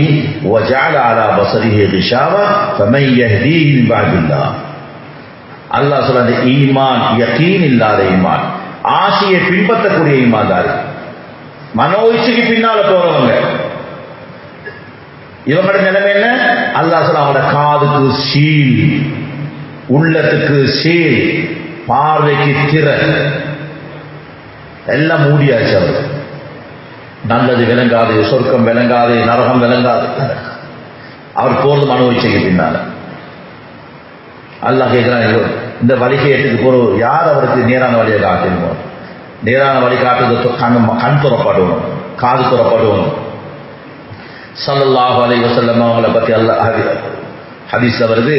وجعل على بصره غشاوة فمن يهديه من بعد الله. அல்லாஹ் சொல்றான், ஈமான் யகீன் இல்லாத ஈமான், ஆசையை பின்பற்றக்கூடிய ஈமான்தாரி, மனோ இச்சைக்கு பின்னால போறவங்க, இவங்களோட நிலைமை என்ன? அல்லாஹ் சொல்ல, அவங்களோட காதுக்கு சீல், உள்ளத்துக்கு சீல், பார்வைக்கு திரை, எல்லாம் மூடியாச்சு. அவர் நல்லது விளங்காது, சொர்க்கம் விளங்காது, நரகம் விளங்காது. அவர் போறது மனோ இச்சைக்கு பின்னால. அல்லாஹ் கேட்கிறான், இந்த வழிகேட்டுக்கு போற யார் அவருக்கு நேரான வழியை காட்டணும்? நேரான வழி காட்டுறது கண் துறப்படணும், காது துறப்படணும். ஸல்லல்லாஹு அலைஹி வஸல்லம் அவங்களை பத்தி அல்லாஹ் ஹதீஸ்ல வருது,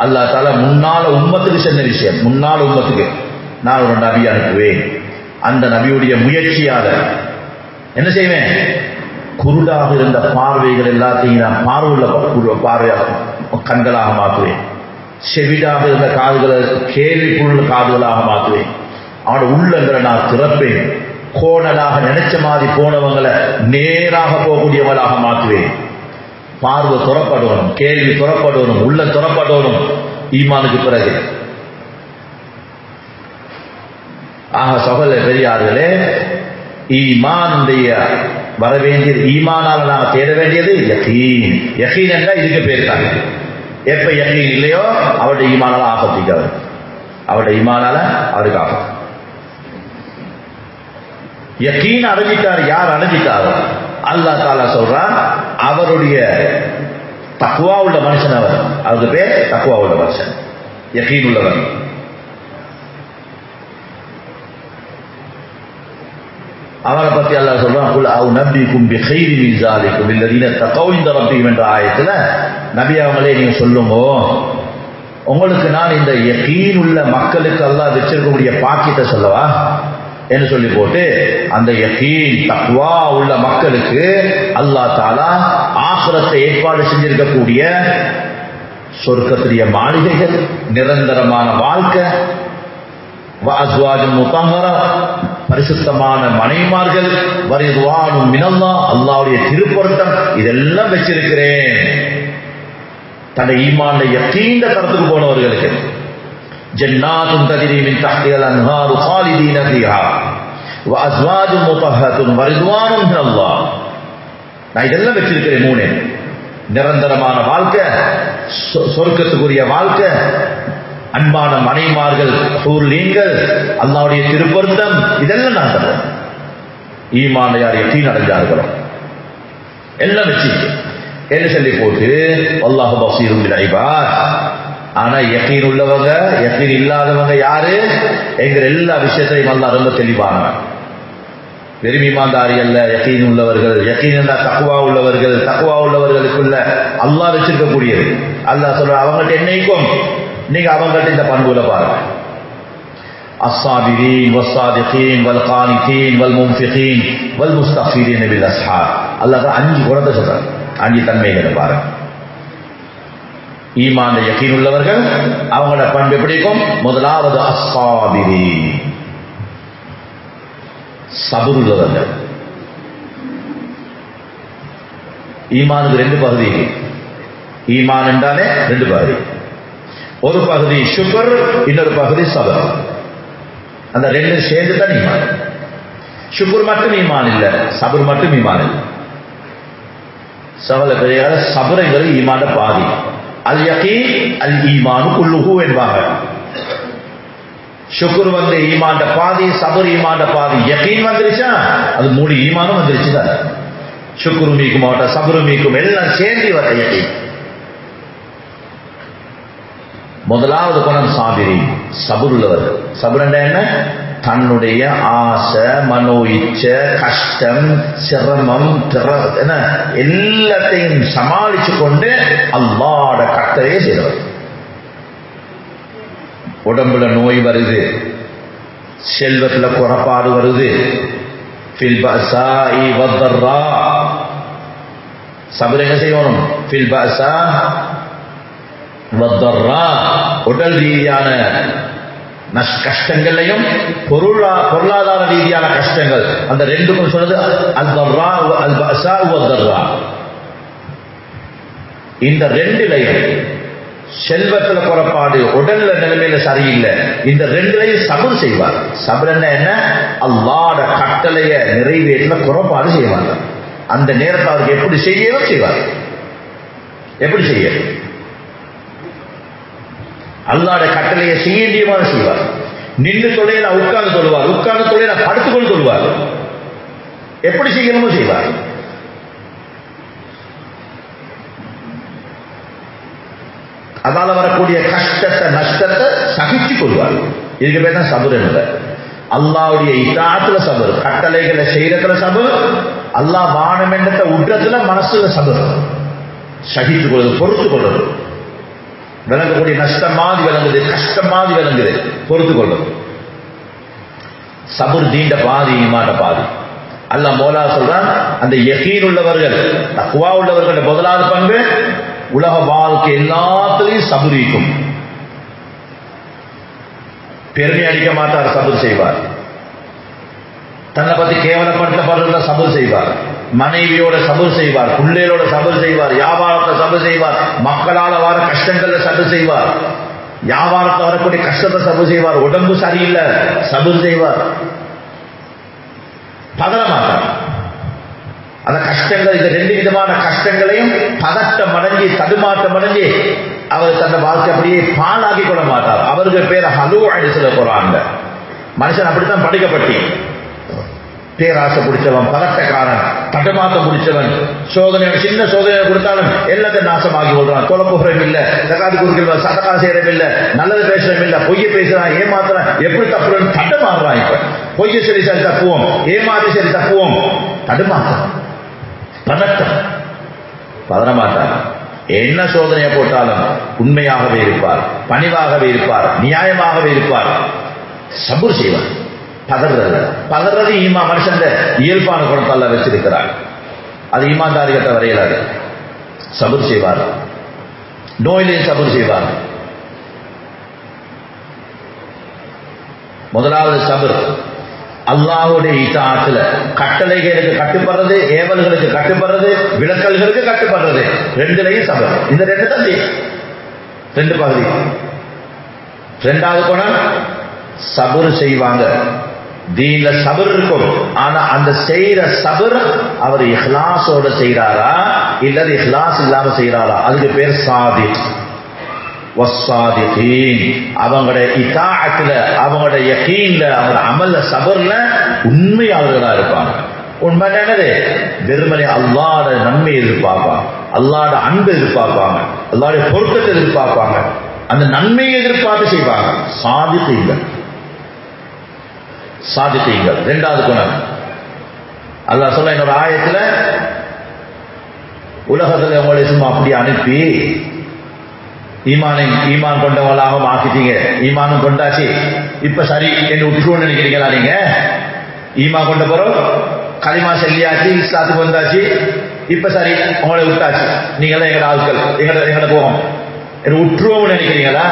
அல்லாஹ் தஆலா முன்னால உம்மத்துக்கு சொன்ன விஷயம், முன்னால உம்மத்துக்கு நான் ஒரு நபி அனுப்புவேன், அந்த நபியுடைய முயற்சியால என்ன செய்வேன்? குருடாக இருந்த பார்வைகள் எல்லாத்தையும் நான் பார்வையாக கண்களாக மாற்றுவேன், செவிடாக இருந்த காதுகளை கேள்விக்குள்ள காதுகளாக மாற்றுவேன், அவனோட உள்ளங்களை நான் திறப்பேன், கோணலாக நினைச்ச மாதிரி போனவங்களை நேராக போகக்கூடியவங்களாக மாற்றுவேன். பார்வை துறப்படணும், கேள்வி துறப்படணும், உள்ள துறப்படணும் ஈமானுக்கு பிறகு. ஆக சகோதர பெரியார்களே, ஈமானுடைய வரவேண்டியது, ஈமானால நாங்கள் தேட வேண்டியது யகீன். யகீன் என்றால் இதுக்கு பேர் தான். எப்ப யகீன் இல்லையோ அவருடைய ஈமானால ஆபத்திக்காது, அவருடைய ஈமானால அவருக்கு ஆபத்து. யகீன் அடைஞ்சிட்டார், யார் அடைஞ்சிட்டாரோ அல்லாஹ் தஆலா சொல்றான், அவருடைய தக்வா உள்ள மனுஷன் அவர், அவருக்கு பேர் தக்வா உள்ள மனுஷன், யகீன் உள்ளவர். அவரை பத்தி அல்லாஹ் சொல்றான், குல் அஉநபிக்கும் பிகைரி மின் ஸாலிகும் அல்லதீன தகவ் இன்த ரப்பிஹிம் என்ற ஆயத்துல நபி அவங்களே நீங்க சொல்லுங்க, உங்களுக்கு நான் இந்த யகீன் உள்ள மக்களுக்கு அல்லாஹ் வச்சிருக்கக்கூடிய பாக்கியத்தை சொல்லவா என்று சொல்லி போட்டு, அந்த யகீன் தக்வா உள்ள மக்களுக்கு அல்லாஹ் தஆலா ஆখিরাத்தை ஏற்பாடு செஞ்சிருக்கக்கூடிய சொர்க்கத்துடைய மாளிகைகள், நிரந்தரமான வாழ்க்கை, வஅஸ்வாஜுன் முத்தஹ்ஹரா பரிசுத்தமான மனைவிமார்கள், வரிதுவானும் மினல்லாஹ் அல்லாஹ்வுடைய திருப்பொருத்தம், இதெல்லாம் வச்சிருக்கிறேன். தன்னுடைய ஈமான்ல யகீன்ல தரத்துக்கு போனவர்களுக்கு ஜன்னாத்துன் தஜ்ரி மின் தஹ்திஹல் அன்ஹாரு காலிதீன ஃபீஹா வஅஸ்வாஜுன் முத்தஹ்ஹரத்துன் வரிதுவானும் மினல்லாஹ். நான் இதெல்லாம் வச்சிருக்கிறேன். மூணு, நிரந்தரமான வாழ்க்கை, சொர்க்கத்துக்குரிய வாழ்க்கை, அன்பான மனைமார்கள், ஹூர்லீன்கள், அல்லாஹ்வுடைய திருப்பொருத்தம், இதெல்லாம் நான் தருவேன். ஈமான் யார் யகீன் அடைஞ்சார்களோ எல்லாம் வச்சு என்ன சொல்லி போட்டு அல்லாஹு பஸீரும் பில் இபாத். ஆனா யகீன் உள்ளவங்க, யகீன் இல்லாதவங்க யாரு என்கிற எல்லா விஷயத்தையும் அல்லாஹ் ரொம்ப தெளிவானவன். வெறும் ஈமான்தாரி அல்ல, யகீன் உள்ளவர்கள். யகீன் என்றால் தக்வா உள்ளவர்கள். தக்வா உள்ளவர்களுக்குள்ள அல்லாஹ் வச்சிருக்கக்கூடியது. அல்லாஹ் சொல்ற அவங்கள்ட்ட என்னைக்கும் நீங்க அவங்கள்ட்ட இந்த பண்புல பாருங்க. அஸ்ஸாபிரீன் வஸ்ஸாதிகீன் வல்கானிதீன் வல்முன்ஃபிகீன் வல்முஸ்தக்ஃபிரீன் பில் அஸ்ஹார். அல்லாஹ் 5 குணத்தை சொல்றார். 5 தன்மைகளை பாருங்க. ஈமான் யகீன் உள்ளவர்கள் அவங்களோட பண்பு எப்படி இருக்கும்? முதலாவது அஸ்ஸாபிரீன், சபுர் உள்ளவர்கள். ஈமானுக்கு 2 பகுதி. ஈமான் என்றாலே 2 பகுதி. ஒரு பகுதி ஷுக்ர், இன்னொரு பகுதி சபர். அந்த 2 சேர்ந்து தான் ஈமான். ஷுக்ர் மட்டும் ஈமான் இல்ல, சபர் மட்டும் ஈமான் இல்ல. சகல பெரியார சபரைங்கிறது ஈமான பாதி. அல் யகீன் அல் ஈமானு குல்லுஹு என்பாங்க. ஷுக்ர் வந்து ஈமான் பாதி, சபர் ஈமான் பாதி. யகீன் வந்துருச்சா அது 3 ஈமானும் வந்துருச்சு தான். ஷுக்ரு மீக்கும் சபரு மீக்கும் எல்லாம் சேர்ந்து வர யகீன். முதலாவது குணம் சாபிரி, சபர் உள்ளவர்கள். சபர் என்ன? தன்னுடைய ஆசை, மனோ இச்சை, கஷ்டம், சிரமம் எல்லாத்தையும் சமாளிச்சு கொண்டு அல்லாஹ்வுடைய கட்டளையை செய்றவர். உடம்புல நோய் வருது, செல்வத்துல குறைபாடு வருது, ஃபில் பஸாஇ வத்தர்ரா. சபர் எங்க செய்யணும்? ஃபில் பஸா வத்தர்ரா, உடல் ரீதியான கஷ்டங்களையும் பொருளாதார ரீதியான கஷ்டங்கள். அந்த 2க்கும் சொல்றது அல் தர்ரா அல் பஸா வத்தர்ரா. இந்த 2லையும் செல்வத்துல குறைபாடு, உடல்ல நிலைமையில சரியில்லை, இந்த 2லையும் சபர் செய்வார். சபர் என்ன? அல்லாஹ்வுடைய கட்டளைய நிறைவேற்ற குறைபாடு செய்வாங்க. அந்த நேரத்தை அவருக்கு எப்படி செய்யணும் செய்வார். எப்படி செய்ய? அல்லாஹ்வுடைய கட்டளையை செய்யண்டியமான செய்வார். நின்று தொழில உட்கார்ந்து சொல்லுவார், உட்கார்ந்து தொழில படுத்துக்கொண்டு சொல்லுவார். எப்படி செய்யணுமோ செய்வார். அதால வரக்கூடிய கஷ்டத்தை நஷ்டத்தை சகிச்சு கொள்வார். இதுக்கு பேர் தான் சபர் என்பது. அல்லாஹ்வுடைய இதாத்துல சபர், கட்டளைகளை செய்யறதுல சபர், அல்லாஹ் வானம் என்ற உட்றதுல மனசுல சபர். சகித்து கொள்வது, பொறுத்து கொள்வது. விளங்கக்கூடிய நஷ்டம் மாதிரி விளங்குது, கஷ்டம் மாதிரி விளங்குது, பொறுத்து கொள்வது. சபர் தீண்ட பாதி, ஈமான பாதி. அல்லாஹ் மௌலா சொல்றான், அந்த யகீன் உள்ளவர்கள், தக்வா உள்ளவர்கள் முதலாவது பண்பு உலக வாழ்க்கை எல்லாத்திலையும் சபுரிக்கும். பெருமை அடிக்க மாட்டார், சபர் செய்வார். தன்னை பத்தி கேவலப்படுத்தப்படுறத சபர் செய்வார். மனைவியோட சபர் செய்வார், பிள்ளைகளோட சபர் செய்வார், வியாபாரத்தை சபர் செய்வார், மக்களால் வர கஷ்டங்கள்ல சபர் செய்வார், வியாபாரத்தை வரக்கூடிய கஷ்டத்தை சபர் செய்வார். உடம்பு சரியில்லை, சபர் செய்வார். பதற மாட்டார். அந்த கஷ்டங்கள், இந்த 2 விதமான கஷ்டங்களையும் பதட்டம் அடைஞ்சி, தடுமாற்றம் அடைஞ்சி அவர் தன்னை வாழ்க்கை அப்படியே பாழாக்கி கொள்ள மாட்டார். அவருக்கு பேர் ஹலு அடி சொல்ல போறாங்க. மனுஷன் அப்படித்தான் படிக்கப்பட்டி. பேராசை பிடிச்சவன், பதட்டக்காரன், தடுமாற்றம் பிடிச்சவன், சோதனை சின்ன சோதனை கொடுத்தாலும் எல்லாத்தையும் நாசமாகி கொள்றான். தொலைப்புறம் இல்லை, தகாது கொடுக்கிறான், சதக்கா செய்யறதும் இல்லை, நல்லது பேசுறதும் இல்லை, பொய்ய பேசுறான், ஏமாத்துறான், எப்படி தப்புறன்னு தடுமாறுறான். இப்ப பொய்ய சரி சரி தப்புவோம், ஏமாத்தி சரி தப்புவோம், தடுமாற்றம், பதட்டம், பதறமாட்டார். என்ன சோதனையை போட்டாலும் உண்மையாகவே இருப்பார், பணிவாகவே இருப்பார், நியாயமாகவே இருப்பார், சபூர் செய்வார். பதறது ஈமா மனுஷன் இயல்பான குணத்தால வச்சிருக்கிறார். அது ஈமான்தாரிகிட்ட வரையலாது. சபூர் செய்வார், நோயிலே சபூர் செய்வார். முதலாவது சபர் அல்லாஹ்வுடைய இதாத்துல கட்டளைகளுக்கு கட்டுப்படுறது, ஏவல்களுக்கு கட்டுப்படுறது, விலக்கல்களுக்கு கட்டுப்படுறது, 2லையும் சபர். இந்த 2 தான் 2 பகுதி. 2வது குணம் சபர் செய்வாங்க. தீன்ல சபர் இருக்கும். ஆனா அந்த செய்யற சபர் அவர் இஹ்லாஸோட செய்யறாரா இல்லது இஹ்லாஸ் இல்லாம செய்யறாரா, அதுக்கு பேர் சாதிக். வஸ்ஸாதிகீன், அவங்களோட இதாஅத்துல, அவங்களோட யகீன்ல, அவங்களோட அமல்ல, சபர்ல உண்மையாளர்களா இருப்பாங்க. உண்மை என்னது? வெறுமனே அல்லாஹ்வுடைய நன்மை எதிர்பார்ப்பாங்க, அல்லாஹ்வுடைய அன்பு எதிர்பார்ப்பாங்க, அல்லாஹ்வுடைய பொருத்தத்தை எதிர்பார்ப்பாங்க, அந்த நன்மையை எதிர்பார்த்து செய்வாங்க. சாதிகீன்கள். 2வது குணம் அல்லாஹ் சொல்ல இன்னொரு ஆயத்துல, உலகத்துல உங்களை சும்மா அப்படி அனுப்பி ஈமான் கொண்டவங்களாக ஆக்கிட்டீங்க, ஈமானும் கொண்டாச்சு, இப்ப சரி என்று விட்டுருவோம்னு நினைக்கிறீங்களா? நீங்க ஈமான் கொண்ட பிறகு கலிமா சொல்லியாச்சு, இஸ்லாத்துக்கு வந்தாச்சு, இப்ப சரி உங்களை விட்டாச்சு, நீங்க தான் எங்கட ஆட்கள், எங்கட போகும் என்று விட்டுருவோம்னு நினைக்கிறீங்களா?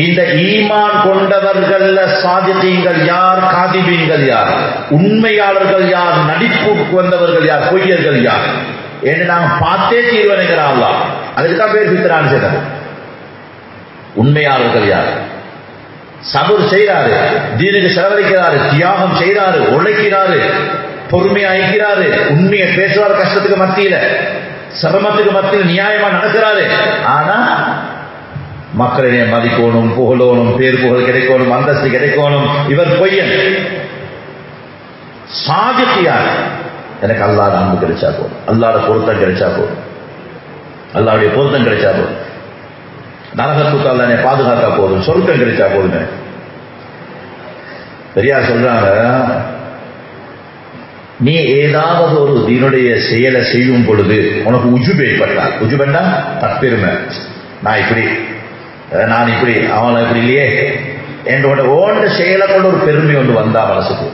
இந்த ஈமான் கொண்டவர்கள்ல சாதிகீன்கள் யார், காதிபீன்கள் யார், உண்மையாளர்கள் யார், நடிப்புக்கு வந்தவர்கள் யார், பொய்யர்கள் யார் என்று நாங்க பார்த்தே தீர்வனைகிறான் அல்லாஹ். அதுக்குதான் பேர் பித்ரான்னு சொல்றாரு. உண்மையாளர்கள் யார், சபர் செய்யறாரு, தீனுக்கு செலவழிக்கிறாரு, தியாகம் செய்யறாரு, உழைக்கிறாரு, பொறுமையா இருக்கிறாரு, உண்மையை பேசுவாரு, கஷ்டத்துக்கு மத்தியில சிரமத்துக்கு மத்தியில் நியாயமா நடக்கிறாரு. ஆனா மக்களிடையே மதிக்கணும், புகழோனும், பேர் புகழ் கிடைக்கணும், அந்தஸ்து கிடைக்கணும், இவர் பொய்யன். சாதித்தியார் எனக்கு அல்லாஹ் அன்பு கிடைச்சா போதும், அல்லாஹ்ட பொருத்தம் கிடைச்சா போதும், அல்லாஹ்வுடைய பொருத்தம் கிடைச்சா போதும், நரகத்துக்கு அல்லாஹ் என்னை பாதுகாத்தா போதும், சொர்க்கம் கிடைச்சா போதுமே. பெரியார் சொல்றாங்க, நீ ஏதாவது ஒரு தீனுடைய செயலை செய்யும் பொழுது உனக்கு உஜுப் ஏற்பட்டால், உஜுபண்டா தற்பெருமை, நான் இப்படி அவனை இப்படி இல்லையே என்று ஓண்ட செயலை கொண்டு ஒரு பெருமை ஒன்று வந்தா மனசுக்கு,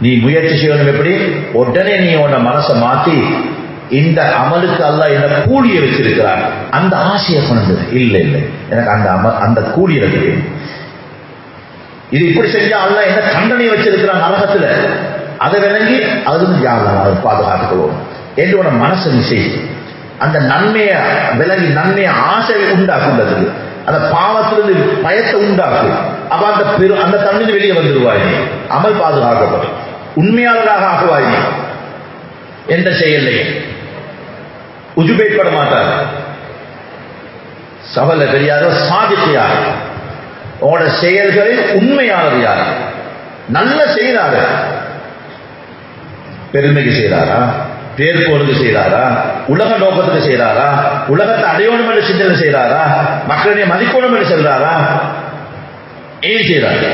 நீ முயற்சி செய்யணும். எப்படி? உடனே நீ உன்னை மனசை மாத்தி இந்த அமலுக்கு அல்லாஹ் என்ன கூலிய வச்சிருக்கிறார் அந்த ஆசையை கொண்டு, இல்லை எனக்கு அந்த கூலிய இருக்கு, இது இப்படி செஞ்சா அல்லாஹ் என்ன தண்டனை வச்சிருக்கிறான் நரகத்துல, அதை விளங்கி அதுவும் யாரெல்லாம் பாதுகாத்துக்கொள்வோம் என்று உன மனசை நீ செய்யும். அந்த நன்மையை விளங்கி நன்மையை ஆசை உண்டாக்குள்ளது, அந்த பாவத்திலிருந்து பயத்தை உண்டாக்கு. அப்ப அந்த தண்ணி வெளியே வந்துடுவாய், நீ அமல் பாதுகாக்கப்படும், உண்மையாளராக ஆகுவாய். நீ எந்த செயலை உஜுபேற்பட மாட்டார். சபல பெரியாரோ சாதித்து யார், உங்களோட செயல்களில் உண்மையாளர் யார், நல்ல செய்கிறாரு, பெருமைக்கு செய்கிறாரா, பேர் போருக்கு செய்கிறாரா, உலக நோக்கத்துக்கு செய்கிறாரா, உலகத்தை அடையணும் என்று சிந்தனை செய்கிறாரா, மக்களுடைய மதிக்கணும் என்று சொல்றாரா, ஏன் செய்கிறாரு?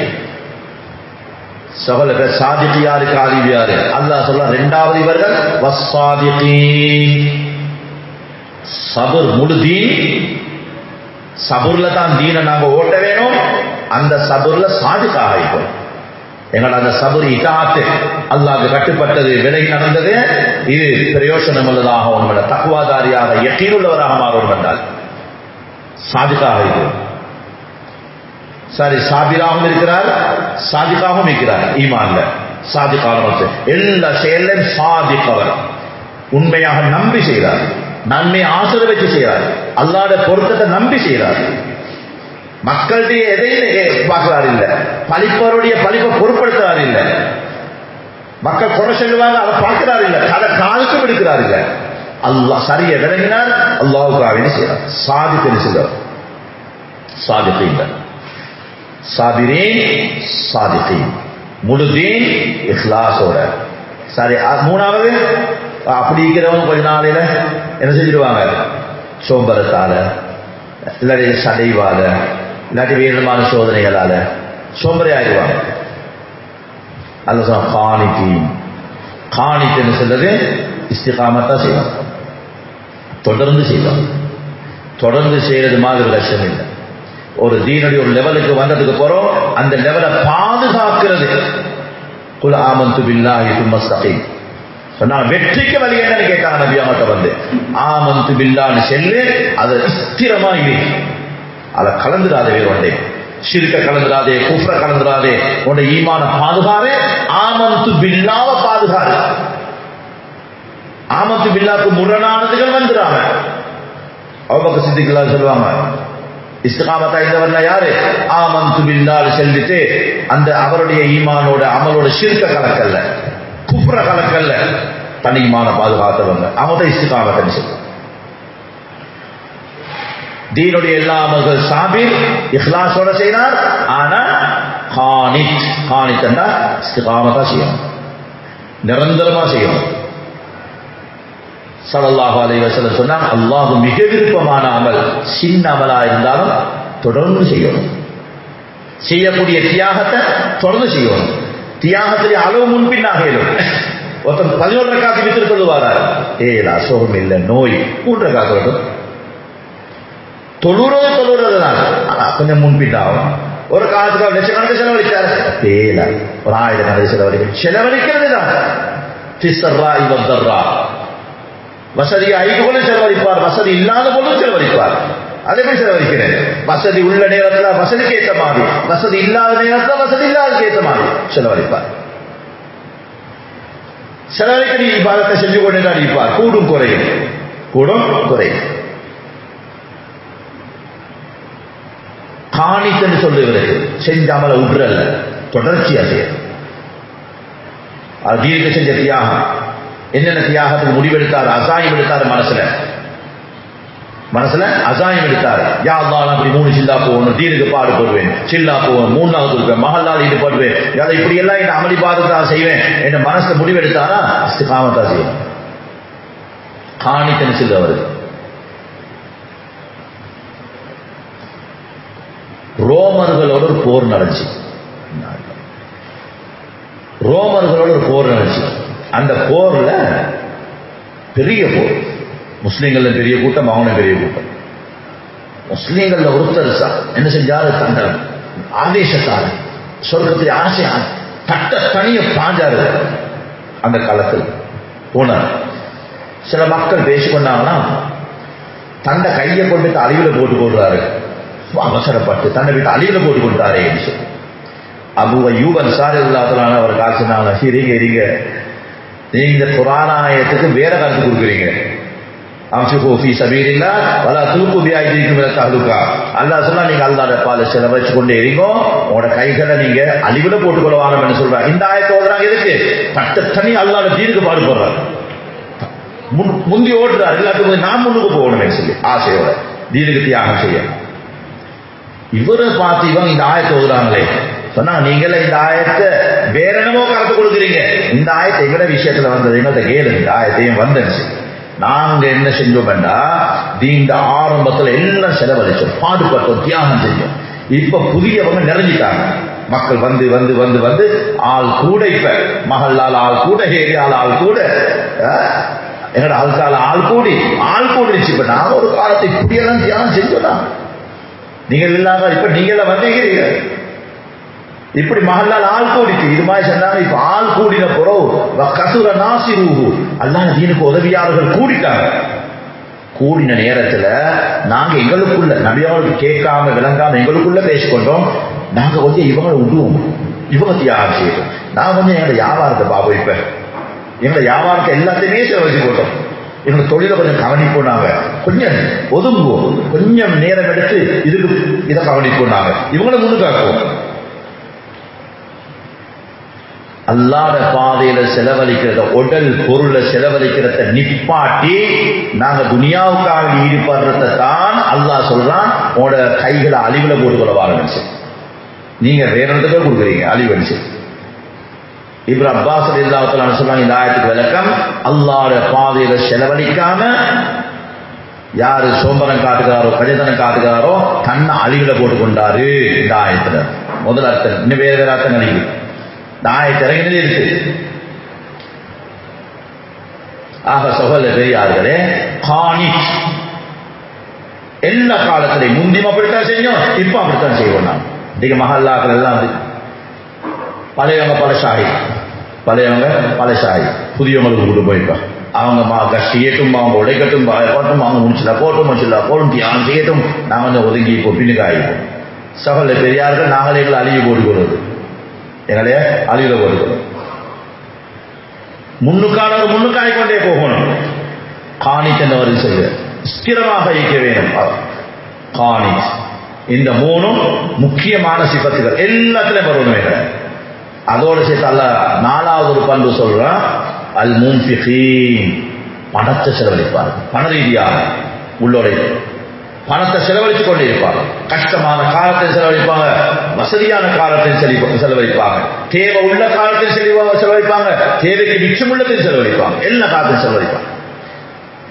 சகல பேர் சாதிக்கு யாரு, காதிபு யாரு? அல்லாஹ் சொல்ல இரண்டாவது இவர்கள் வஸ்ஸாதிகீன், சபர் முழு தீன், சபர்ல தான் தீனை நாங்க ஓட்ட வேணும், அந்த சபர்ல சாதிக்காக இருக்கும். எங்களோட அந்த சபர் இதாத்து, அல்லாஹ்வுக்கு கட்டுப்பட்டது, விலகி நடந்தது, இது பிரயோசனம் உள்ளதாக உண்மை தக்வாதாரியாக யகீனுள்ளவராக மாறும் என்றால் சாதிக்காக இருக்கும். சரி, சாபிராகவும் இருக்கிறார், சாதிக்காகவும் இருக்கிறார். ஈமான்ல சாதிக்காக எல்லா செயலையும் சாதிக்கவர், உண்மையாக நம்பி செய்கிறார், நன்மையை ஆசிரியர் வச்சு செய்கிறார், அல்லாஹ்வுடைய பொருத்தத்தை நம்பி செய்கிறார், மக்களுடைய எதையும் பார்க்கிறார் இல்ல, பழிப்பவருடைய பழிப்பை பொருட்படுத்துறாரு இல்ல, மக்கள் குறை சொல்லுவாங்க அதை பார்க்கிறார் இல்ல, காலுக்கும் எடுக்கிறார் இல்ல, அல்லாஹ் சரிய விளங்கினார், அல்லாஹ்வுக்காக செய்கிறார். சாதிக்கு செய்கிறார். சாதிக்கீங்க சாபிரீன், சாதிகீன், முழுதீன் இஹ்லாஸோட. சரி, மூணாவது அப்படி இருக்கிறவங்க கொஞ்ச நாளையில என்ன செஞ்சிருவாங்க, சோம்பரத்தால, இல்லாட்டி சதைவால, இல்லாட்டி வேறுமான சோதனைகளால சோம்பரை ஆயிடுவாங்க. அல்ல சொன்ன காணித்தீன், காணித்துன்னு சொல்றது இஸ்திகாமத்தா செய்வாங்க, தொடர்ந்து செய்வாங்க. தொடர்ந்து செய்யறது மாதிரி கஷ்டம் இல்லை. ஒரு தீனுடைய ஒரு லெவலுக்கு வந்ததுக்கு போறோம், அந்த லெவலை பாதுகாக்கிறது. குல் ஆமன்து பில்லாஹி சும்ம இஸ்தகீம் சொன்னா வெற்றிக்கு வழி என்னன்னு கேட்டாங்க நபி அவங்கள்ட்ட வந்து. ஆமன்து பில்லாஹ்னு சொல்லு, அது ஸ்திரமா இரு, அதை கலந்துடாதே, வேறு ஒன்றே ஷிர்க கலந்துடாதே, குஃப்ர கலந்துடாதே, உன்னை ஈமான பாதுகாவே, ஆமன்து பில்லாஹ்வை பாதுகாரு. ஆமன்து பில்லாஹ்க்கு முரணானதுகள் வந்துடாம. அபூபக்கர் சித்திக் சொல்லுவாங்க, இஸ்திகாமத்தா இருந்தவர்னா யாரு, ஆமன்து பில்லாஹ் சொல்லிட்டு அந்த அவருடைய ஈமானோட அமலோட ஷிர்க கலக்கல்ல, குஃப்ர கலக்கல்ல, தனி ஈமான பாதுகாத்தவங்க, அவங்க தான் இஸ்திகாமத்தை சொல்லுவாங்க. தீனுடைய எல்லா அமல்கள் சாபிர் இஹ்லாஸோட செய்றார். ஆனா கானித், கானித்னா இஸ்திகாமத்தா செய்யணும், நிரந்தரமா செய்யணும். ஸல்லல்லாஹு அலைஹி வஸல்லம் சொன்னாங்க, அல்லாஹ் மிக விருப்பமான அமல் சின்ன அமலா இருந்தாலும் தொடர்ந்து செய்யணும். செய்யக்கூடிய தியாகத்தை தொடர்ந்து செய்யணும். தியாகத்திலே அளவு முன்பின்னாக ஒருத்தர் 11 ரக்காத்து வித்திரு சொல்லுவாரா? ஏல அசோகம் இல்லை, நோய். 3 ரக்காத்து வரட்டும். தொழுறது தான், கொஞ்சம் முன்பிட்டாகும். ஒரு காலத்துக்கு லட்சக்கணக்கு செலவழிச்சார், ஏல ஒரு 1000 கணக்கு செலவழிக்கிறது தான். வசதி ஐந்து செலவழிப்பார், வசதி இல்லாத போதும் செலவழிப்பார். அதே மாதிரி செலவழிக்கிறேன். வசதி உள்ள நேரத்தில் வசதிக்கு ஏற்ற மாதிரி, வசதி இல்லாத நேரத்தில் வசதி இல்லாததுக்கு ஏற்ற மாதிரி செலவழிப்பார். செலவழிக்க நீ இபாதத்தை செஞ்சு கொண்டே தான் இருப்பார். கூடும் குறையும், கூடும் குறையும். காணித்தன்னு சொல்லுகிறது செஞ்சாமல உட்றல்ல, தொடர்ச்சியா செய்ய. அது தீர்க்க செஞ்ச தியாகம். என்னென்ன தியாகத்துக்கு முடிவெடுத்தார்? அசாயம் எடுத்தார். மனசுல அசாயம் எடுத்தார். யா அல்லாஹ் அப்படி 3 சில்லா போகணும், தீனுக்கு பாடுபடுவேன், சில்லா போவேன், 3ஆவது கொடுப்பேன், மஹல்லால் ஈடுபடுவேன், அதை இப்படி எல்லாம் இந்த அமளி பாதத்தா செய்வேன் என்ற மனசுல முடிவெடுத்தாரா இஸ்திகாமத்தா செய்வேன். காணித்தன்னு சொல்ல வருது. ரோமர்களோட ஒரு போர் நடந்துச்சு. அந்த போர்ல பெரிய போர். முஸ்லீம்கள்ல பெரிய கூட்டம், அவனும் பெரிய கூட்டம். முஸ்லீம்கள்ல ஒருத்தர் என்ன செஞ்சாரு? தந்த ஆவேசத்தாரு, சொர்க்கத்தை ஆசையான தட்ட தனிய பாஞ்சாரு. அந்த காலத்தில் போனார். சில மக்கள் பேசிக்கொண்டாங்கன்னா தண்டை கையை கொண்டு அழிவில் போட்டு போடுறாரு. அவசரப்பட்டு தன்னை விட்டு அழிவில் போட்டு கொண்டாரே என்று சொல்லி அபூ அய்யூப் அன்சாரி ரலியல்லாஹு அவர் காய்ச்சினாங்க. சரிங்க, நீங்க இந்த குர்ஆனாயத்துக்கு வேற கருத்து கொடுக்குறீங்க. அல்லாஹ் சொன்னா நீங்க அல்லாஹ்வுடைய பால செலவழிச்சு கொண்டே இருக்கோ, உங்களோட கைகளை நீங்க அழிவுல போட்டுக்கொள்ள வாங்கன்னு சொல்றாங்க. இந்த ஆயத்தை ஓதுறாங்க. எதுக்கு? தனி அல்லாஹ்வுடைய தீனுக்கு பாடுபடுறாங்க. முந்தி ஓடுறாரு. எல்லாத்துக்கும் நான் முன்னுக்கு போகணும்னு சொல்லி ஆசையோட தீனுக்கு தியாகம் செய்ய. இவரை பார்த்து இவங்க இந்த ஆயத்தை ஓதுறாங்களே சொன்னா, நீங்களே இந்த ஆயத்தை வேற என்னமோ கருத்து கொடுக்குறீங்க. இந்த ஆயத்தை எங்கட விஷயத்துல வந்தது, எங்கள்கிட்ட கேளு. இந்த ஆயத்தையும் வந்துச்சு. நாங்க என்ன செஞ்சோம்டா, இந்த ஆரம்பத்துல எல்லாம் செலவழிச்சோம், பாடுபட்டோம், தியாகம் செஞ்சோம். இப்ப புதியவங்க நிறைஞ்சிட்டாங்க. மக்கள் வந்து வந்து வந்து வந்து ஆள் கூட, இப்ப மஹல்லால் ஆள் கூட, ஏரியால ஆள் கூட, எங்கட ஆள்கால ஆள் கூடிச்சு. இப்ப நாங்க ஒரு காலத்தை இப்படியெல்லாம் தியாகம் செஞ்சோம். நீங்கள் இல்லாம இப்ப நீங்கள வந்தீங்க. இப்படி மஹல்லால் ஆள் கூடிச்சு. இது மாதிரி சொன்னாங்க. இப்ப ஆள் கூடின பிறகு கசுர நாசிரூஹு, அல்லாஹ் தீனுக்கு உதவியாளர்கள் கூடிட்டாங்க. கூடின நேரத்துல நாங்க எங்களுக்குள்ள நபியாவுக்கு கேட்காம விளங்காம எங்களுக்குள்ள பேசிக்கொண்டோம். நாங்க கொஞ்சம் இவங்களை விடுவோம், இவங்க தியாகம் செய்யணும். நான் கொஞ்சம் எங்களை வியாபாரத்தை பாபோம். இப்ப எங்களை வியாபாரத்தை எல்லாத்தையுமே செலவழிச்சு போட்டோம். எங்களை தொழிலை கொஞ்சம் கவனிப்போம். நாங்க கொஞ்சம் ஒதுங்குவோம், கொஞ்சம் நேரம் எடுத்து இதுக்கு இதை கவனிப்போம். நாங்க இவங்களை முன்னுக்காக்குவோம். அல்லாஹ்வுடைய பாதையில செலவழிக்கிறத, உடல் பொருளை செலவழிக்கிறத நிப்பாட்டி நாங்க துனியாவுக்காக ஈடுபடுறத தான் அல்லாஹ் சொல்றான். உங்களோட கைகளை அழிவுல போட்டுக்கொள்ள வாங்க. நீங்க வேற இடத்துல கொடுக்குறீங்க அழிவடிச்சு. இப்னு அப்பாஸ் ரலியல்லாஹு தஆலா சொல்றாங்க, இந்த ஆயத்துக்கு விளக்கம், அல்லாஹ்வுடைய பாதையில செலவழிக்காம யாரு சோம்பரம் காட்டுகிறாரோ, கஜதனம் காட்டுகிறாரோ, தன்னை அழிவுல போட்டுக்கொண்டாரு. இந்த ஆயத்துல முதல் அர்த்தம். இன்னும் வேற வேற அர்த்தம் அழிவு. இந்த ஆயத்தை இறங்கினதே இருக்கு. ஆக சகோதர பெரியார்களே, காணித் எல்லா காலத்திலையும் முந்தியும் அப்படித்தான் செஞ்சோம், இப்ப அப்படித்தான் செய்வோம். நாம் இன்னைக்கு மஹல்லாக்கள் எல்லாம் பழையவங்க பல ஷாஹி புதியவங்களுக்கு கொண்டு போயிருப்பாங்க. அவங்க கஷ்டியட்டும், அவங்க உடைக்கட்டும், போட்டும், அவங்க முடிச்சல போடும் தியானம் செய்யட்டும். நாங்கள் வந்து ஒதுங்கி இப்போ பின்னுக்கு ஆகிப்போம். சகோதர பெரியார்கள் நாங்களே எங்களை அழிவு போட்டுக்கொள்வது, எங்களைய அழிவுல போட்டுக்கொள்ளும். முன்னுக்கானவர் முன்னுக்காய்கொண்டே போகணும். காணித் என்றவர் சொல்ல ஸ்திரமாக இருக்க வேண்டும். காணித் இந்த மூணும் முக்கியமான சிபத்துகள் எல்லாத்திலும் வரணும். அதோடு சேர்த்து அல்லாஹ் 4வது ஒரு பண்பு சொல்றான், அல் முன்ஃபிகீன், பணத்தை செலவழிப்பார். பண ரீதியாக உள்ளோட பணத்தை செலவழித்து கொண்டே இருப்பாங்க. கஷ்டமான காலத்தில் செலவழிப்பாங்க, வசதியான காலத்தில் செலவழிப்பாங்க, தேவை உள்ள காலத்தில் செலவழிப்பாங்க, தேவைக்கு மிச்சம் உள்ளத்தில் செலவழிப்பாங்க, எல்லா காலத்திலும் செலவழிப்பாங்க.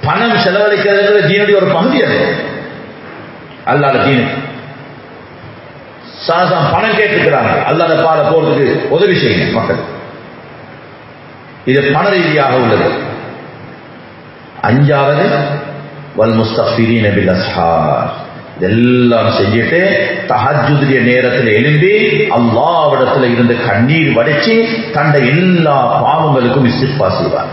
பணம் செலவழிக்கிறது தீனுடைய ஒரு பகுதி. அது அல்லாஹ் தீனு சாசம் பணம் கேட்டுக்கிறாங்க. அல்லாஹ் பாத போறதுக்கு உதவி செய்யுங்க மக்கள். இது பண ரீதியாக உள்ளது. அஞ்சாவது வல் முஸ்தக்ஃபிரீன பில் அஸ்ஹார், இதெல்லாம் செஞ்சுட்டு தஹஜ்ஜுடைய நேரத்தில் எழும்பி அல்லாஹ்விடத்தில் இருந்து கண்ணீர் வடிச்சு தன்னை எல்லா பாவங்களுக்கும் இஸ்திக்ஃபார் செய்வார்.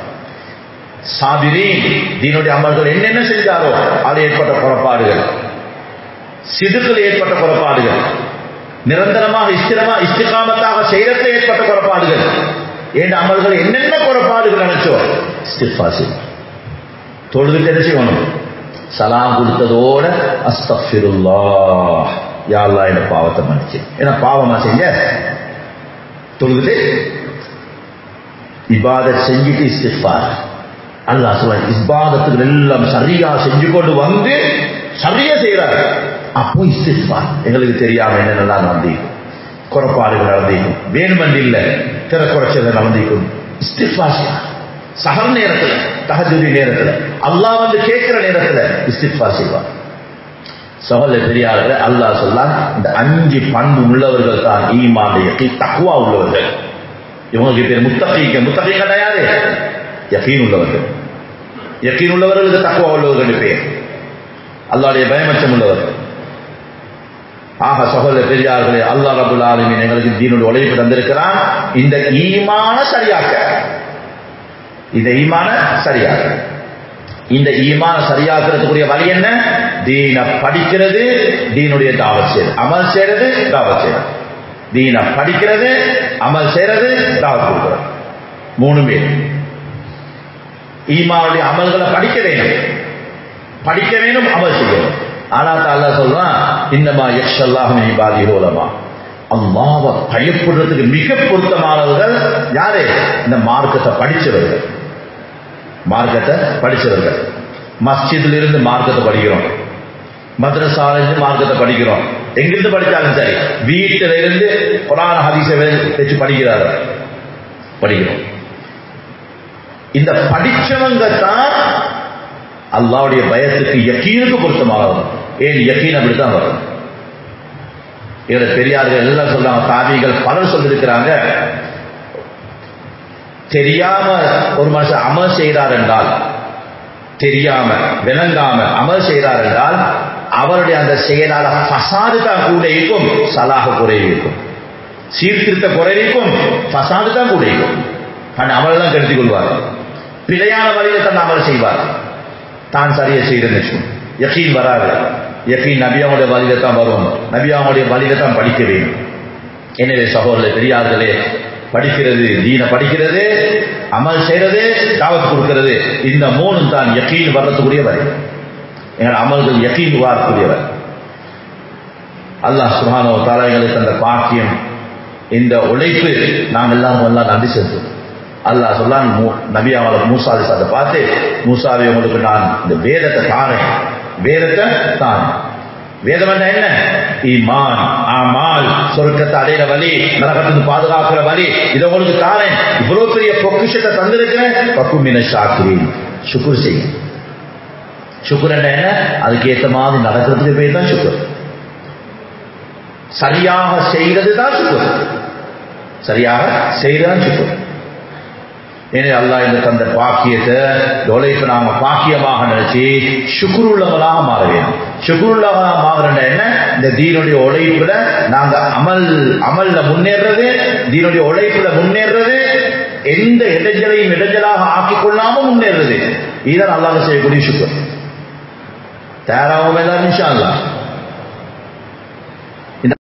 சாபிரீன், தீனுடைய அமல்கள் என்னென்ன செஞ்சாரோ அதில் ஏற்பட்ட குறைபாடுகள், சிதுக்கில் ஏற்பட்ட குறைபாடுகள், நிரந்தரமாக இஸ்திகாமத்தாக செய்யறதுல ஏற்பட்ட குறைபாடுகள், என் அமல்கள் என்னென்ன குறைபாடுகள் நினைச்சோ இஸ்திக்ஃபார் செய்வார். தொழுதுட்டு என்ன செய்யணும்? சலாம் கொடுத்ததோட அஸ்தக்ஃபிருல்லாஹ், யா அல்லாஹ் என் பாவத்தை மன்னிச்சு. ஏன்னா பாவமா செஞ்ச தொழுதுட்டு இபாதத் செஞ்சுட்டு இஸ்திக்ஃபார். அல்லாஹ் சொல்றான், இபாதத்துகள் எல்லாம் சரியா செஞ்சு கொண்டு வந்து சரியா செய்யறாரு, அப்போ இஸ்திக்ஃபார். எங்களுக்கு தெரியாம என்னென்னலாம் நடந்திருக்கும், குறைபாடுகள் நடந்திருக்கும், வேணுமன் இல்ல திற குறைச்சல் நடந்திருக்கும், இஸ்திக்ஃபார் செய்யறார். சஹர் நேரத்தில், தஹஜ்ஜுத் நேரத்தில், அல்லாஹ் வந்து கேட்கிற நேரத்தில் இஸ்திக்ஃபார் செய்வார். சஹல் பெரியார்கள் அல்லாஹ் சொல்லான், இந்த 5 பண்பு உள்ளவர்கள் தான் ஈமான் யகீன் தக்வா உள்ளவர்கள். இவங்களுக்கு பேர் முத்தகீங்க. முத்தகீங்க யாரு? யகீன் உள்ளவர்கள். யகீன் உள்ளவர்களுக்கு தக்வா உள்ளவர்கள் பேர், அல்லாஹ்வுடைய பயமச்சம் உள்ளவர்கள். ஆக சகோதர பெரியார்களே, அல்லாஹ் ரப்பல் ஆலமீன் எங்களுக்கு தீனுடைய உழைப்பு தந்திருக்கிறான். இந்த ஈமான சரியாக்க, இந்த ஈமான சரியாக, இந்த ஈமான சரியாக்குறதுக்குரிய வழி என்ன? தீன படிக்கிறது, தீனுடைய தாவத் செய்யறது, அமல் செய்யறது, தாவத் செய்யறது. தீன படிக்கிறது, அமல் செய்யறது, தாவத் கொடுக்கிறது. 3 பேர். ஈமானுடைய அமல்களை படிக்க வேணும், படிக்க வேணும், அமல் செய்யணும். ஆனா அல்லாஹ் சொல்றான், இன்னமா யக்ஷல்லாஹு மின் இபாதிஹில் உலமா, அல்லாஹ்வை பயப்படுறதுக்கு மிக பொருத்தமானவர்கள் யாரு? இந்த மார்க்கத்தை படிச்சவர்கள். மார்க்கத்தை படிச்சவர்கள். மஸ்ஜிதில் இருந்து மார்க்கத்தை படிக்கிறோம், மദ്രஸால இருந்து மார்க்கத்தை படிக்கிறோம், எங்கிருந்து படிச்சாலும் சரி, வீட்டில இருந்து குர்ஆன் ஹதீஸை வச்சு படிக்கிறார்கள், படிக்கிறோம். இந்த படிச்சவங்க தான் அல்லாஹ்வுடைய பயத்துக்கு யகீனுக்கு பொருத்தமானவங்க. ஏன் யகீன் அப்படித்தான் வரும். இவர பெரியார்கள் எல்லாம் சொல்றாங்க, தாபிகள் பலர் சொல்லியிருக்கிறாங்க, தெரியாம ஒரு மனுஷன் அமல் செய்கிறார் என்றால், தெரியாம விளங்காம அமல் செய்கிறார் என்றால் அவருடைய அந்த செயலால ஃபசாது தான் கூட இருக்கும், சலாஹ் குறைவு இருக்கும், சீர்திருத்த குறைவிக்கும், ஃபசாது தான் கூட இருக்கும். தன் அமல் தான் கருத்திக் கொள்வார், பிழையான வழியில் தன் அமல் செய்வார், தான் சரியை செய்யறது. யகீன் வராது. யகீன் நபியாவுடைய வழியில தான் வரும், நபியாவுடைய வழியில தான் படிக்க வேண்டும். எனவே சகோதரர்களே பெரியார்களே, படிக்கிறது, தீன படிக்கிறது, அமல் செய்யறது, தாவத் கொடுக்கிறது, இந்த 3 தான் யகீன் வர்றதுக்குரிய வழி. எங்கள் அமல்கள் யகீன் வரக்கூடியவர். அல்லாஹ் சுப்ஹானஹு வ தஆலா எங்களுக்கு அந்த பாக்கியம், இந்த உழைப்பு நாங்கள் எல்லாம் நன்றி செலுத்துவோம். அல்லாஹ் சொல்லான், நபி அவர்கள் மூசா அலைஹிஸ்ஸலாத்தை பார்த்து, மூசாவே உங்களுக்கு நான் இந்த வேதத்தை தாரேன், வேதத்தை தாரேன். வேதம் என்ன? ஈமான், அமால், சொர்க்கத்தை அடைகிற வழி, நரகத்துக்கு பாதுகாக்கிற வழி, இதை உங்களுக்கு தாரேன். இவ்வளவு பெரிய பொக்கிஷத்தை தந்திருக்கிறேன். பக்குமின ஷாக்கிரீன், சுக்ர் செய்யும். சுக்ர் என்ன? அதுக்கு ஏற்ற மாதிரி நடக்கிறதுக்கு பேர் தான் சுக்ர். சரியாக செய்கிறது தான் சுக்ர், சரியாக செய்யறதான் சுக்ர். ஏன்னா அல்லாஹ் இந்த தந்த பாக்கியத்தை உழைப்பு நாம பாக்கியமாக நினைச்சு சுக்ருள்ளவர்களாக மாற வேண்டும். சுக்ருள்ளவர்களாக மாறுறா என்ன? இந்த தீனுடைய உழைப்புல நாங்க அமல்ல முன்னேறது, தீனுடைய உழைப்புல முன்னேறது, எந்த இடைஞ்சலையும் இடைஞ்சலாக ஆக்கிக் கொள்ளாம முன்னேறது, இதுதான் அல்லாஹ் செய்யக்கூடிய சுக்ர். தயாராகவும் எல்லாரும் இன்ஷா அல்லாஹ்.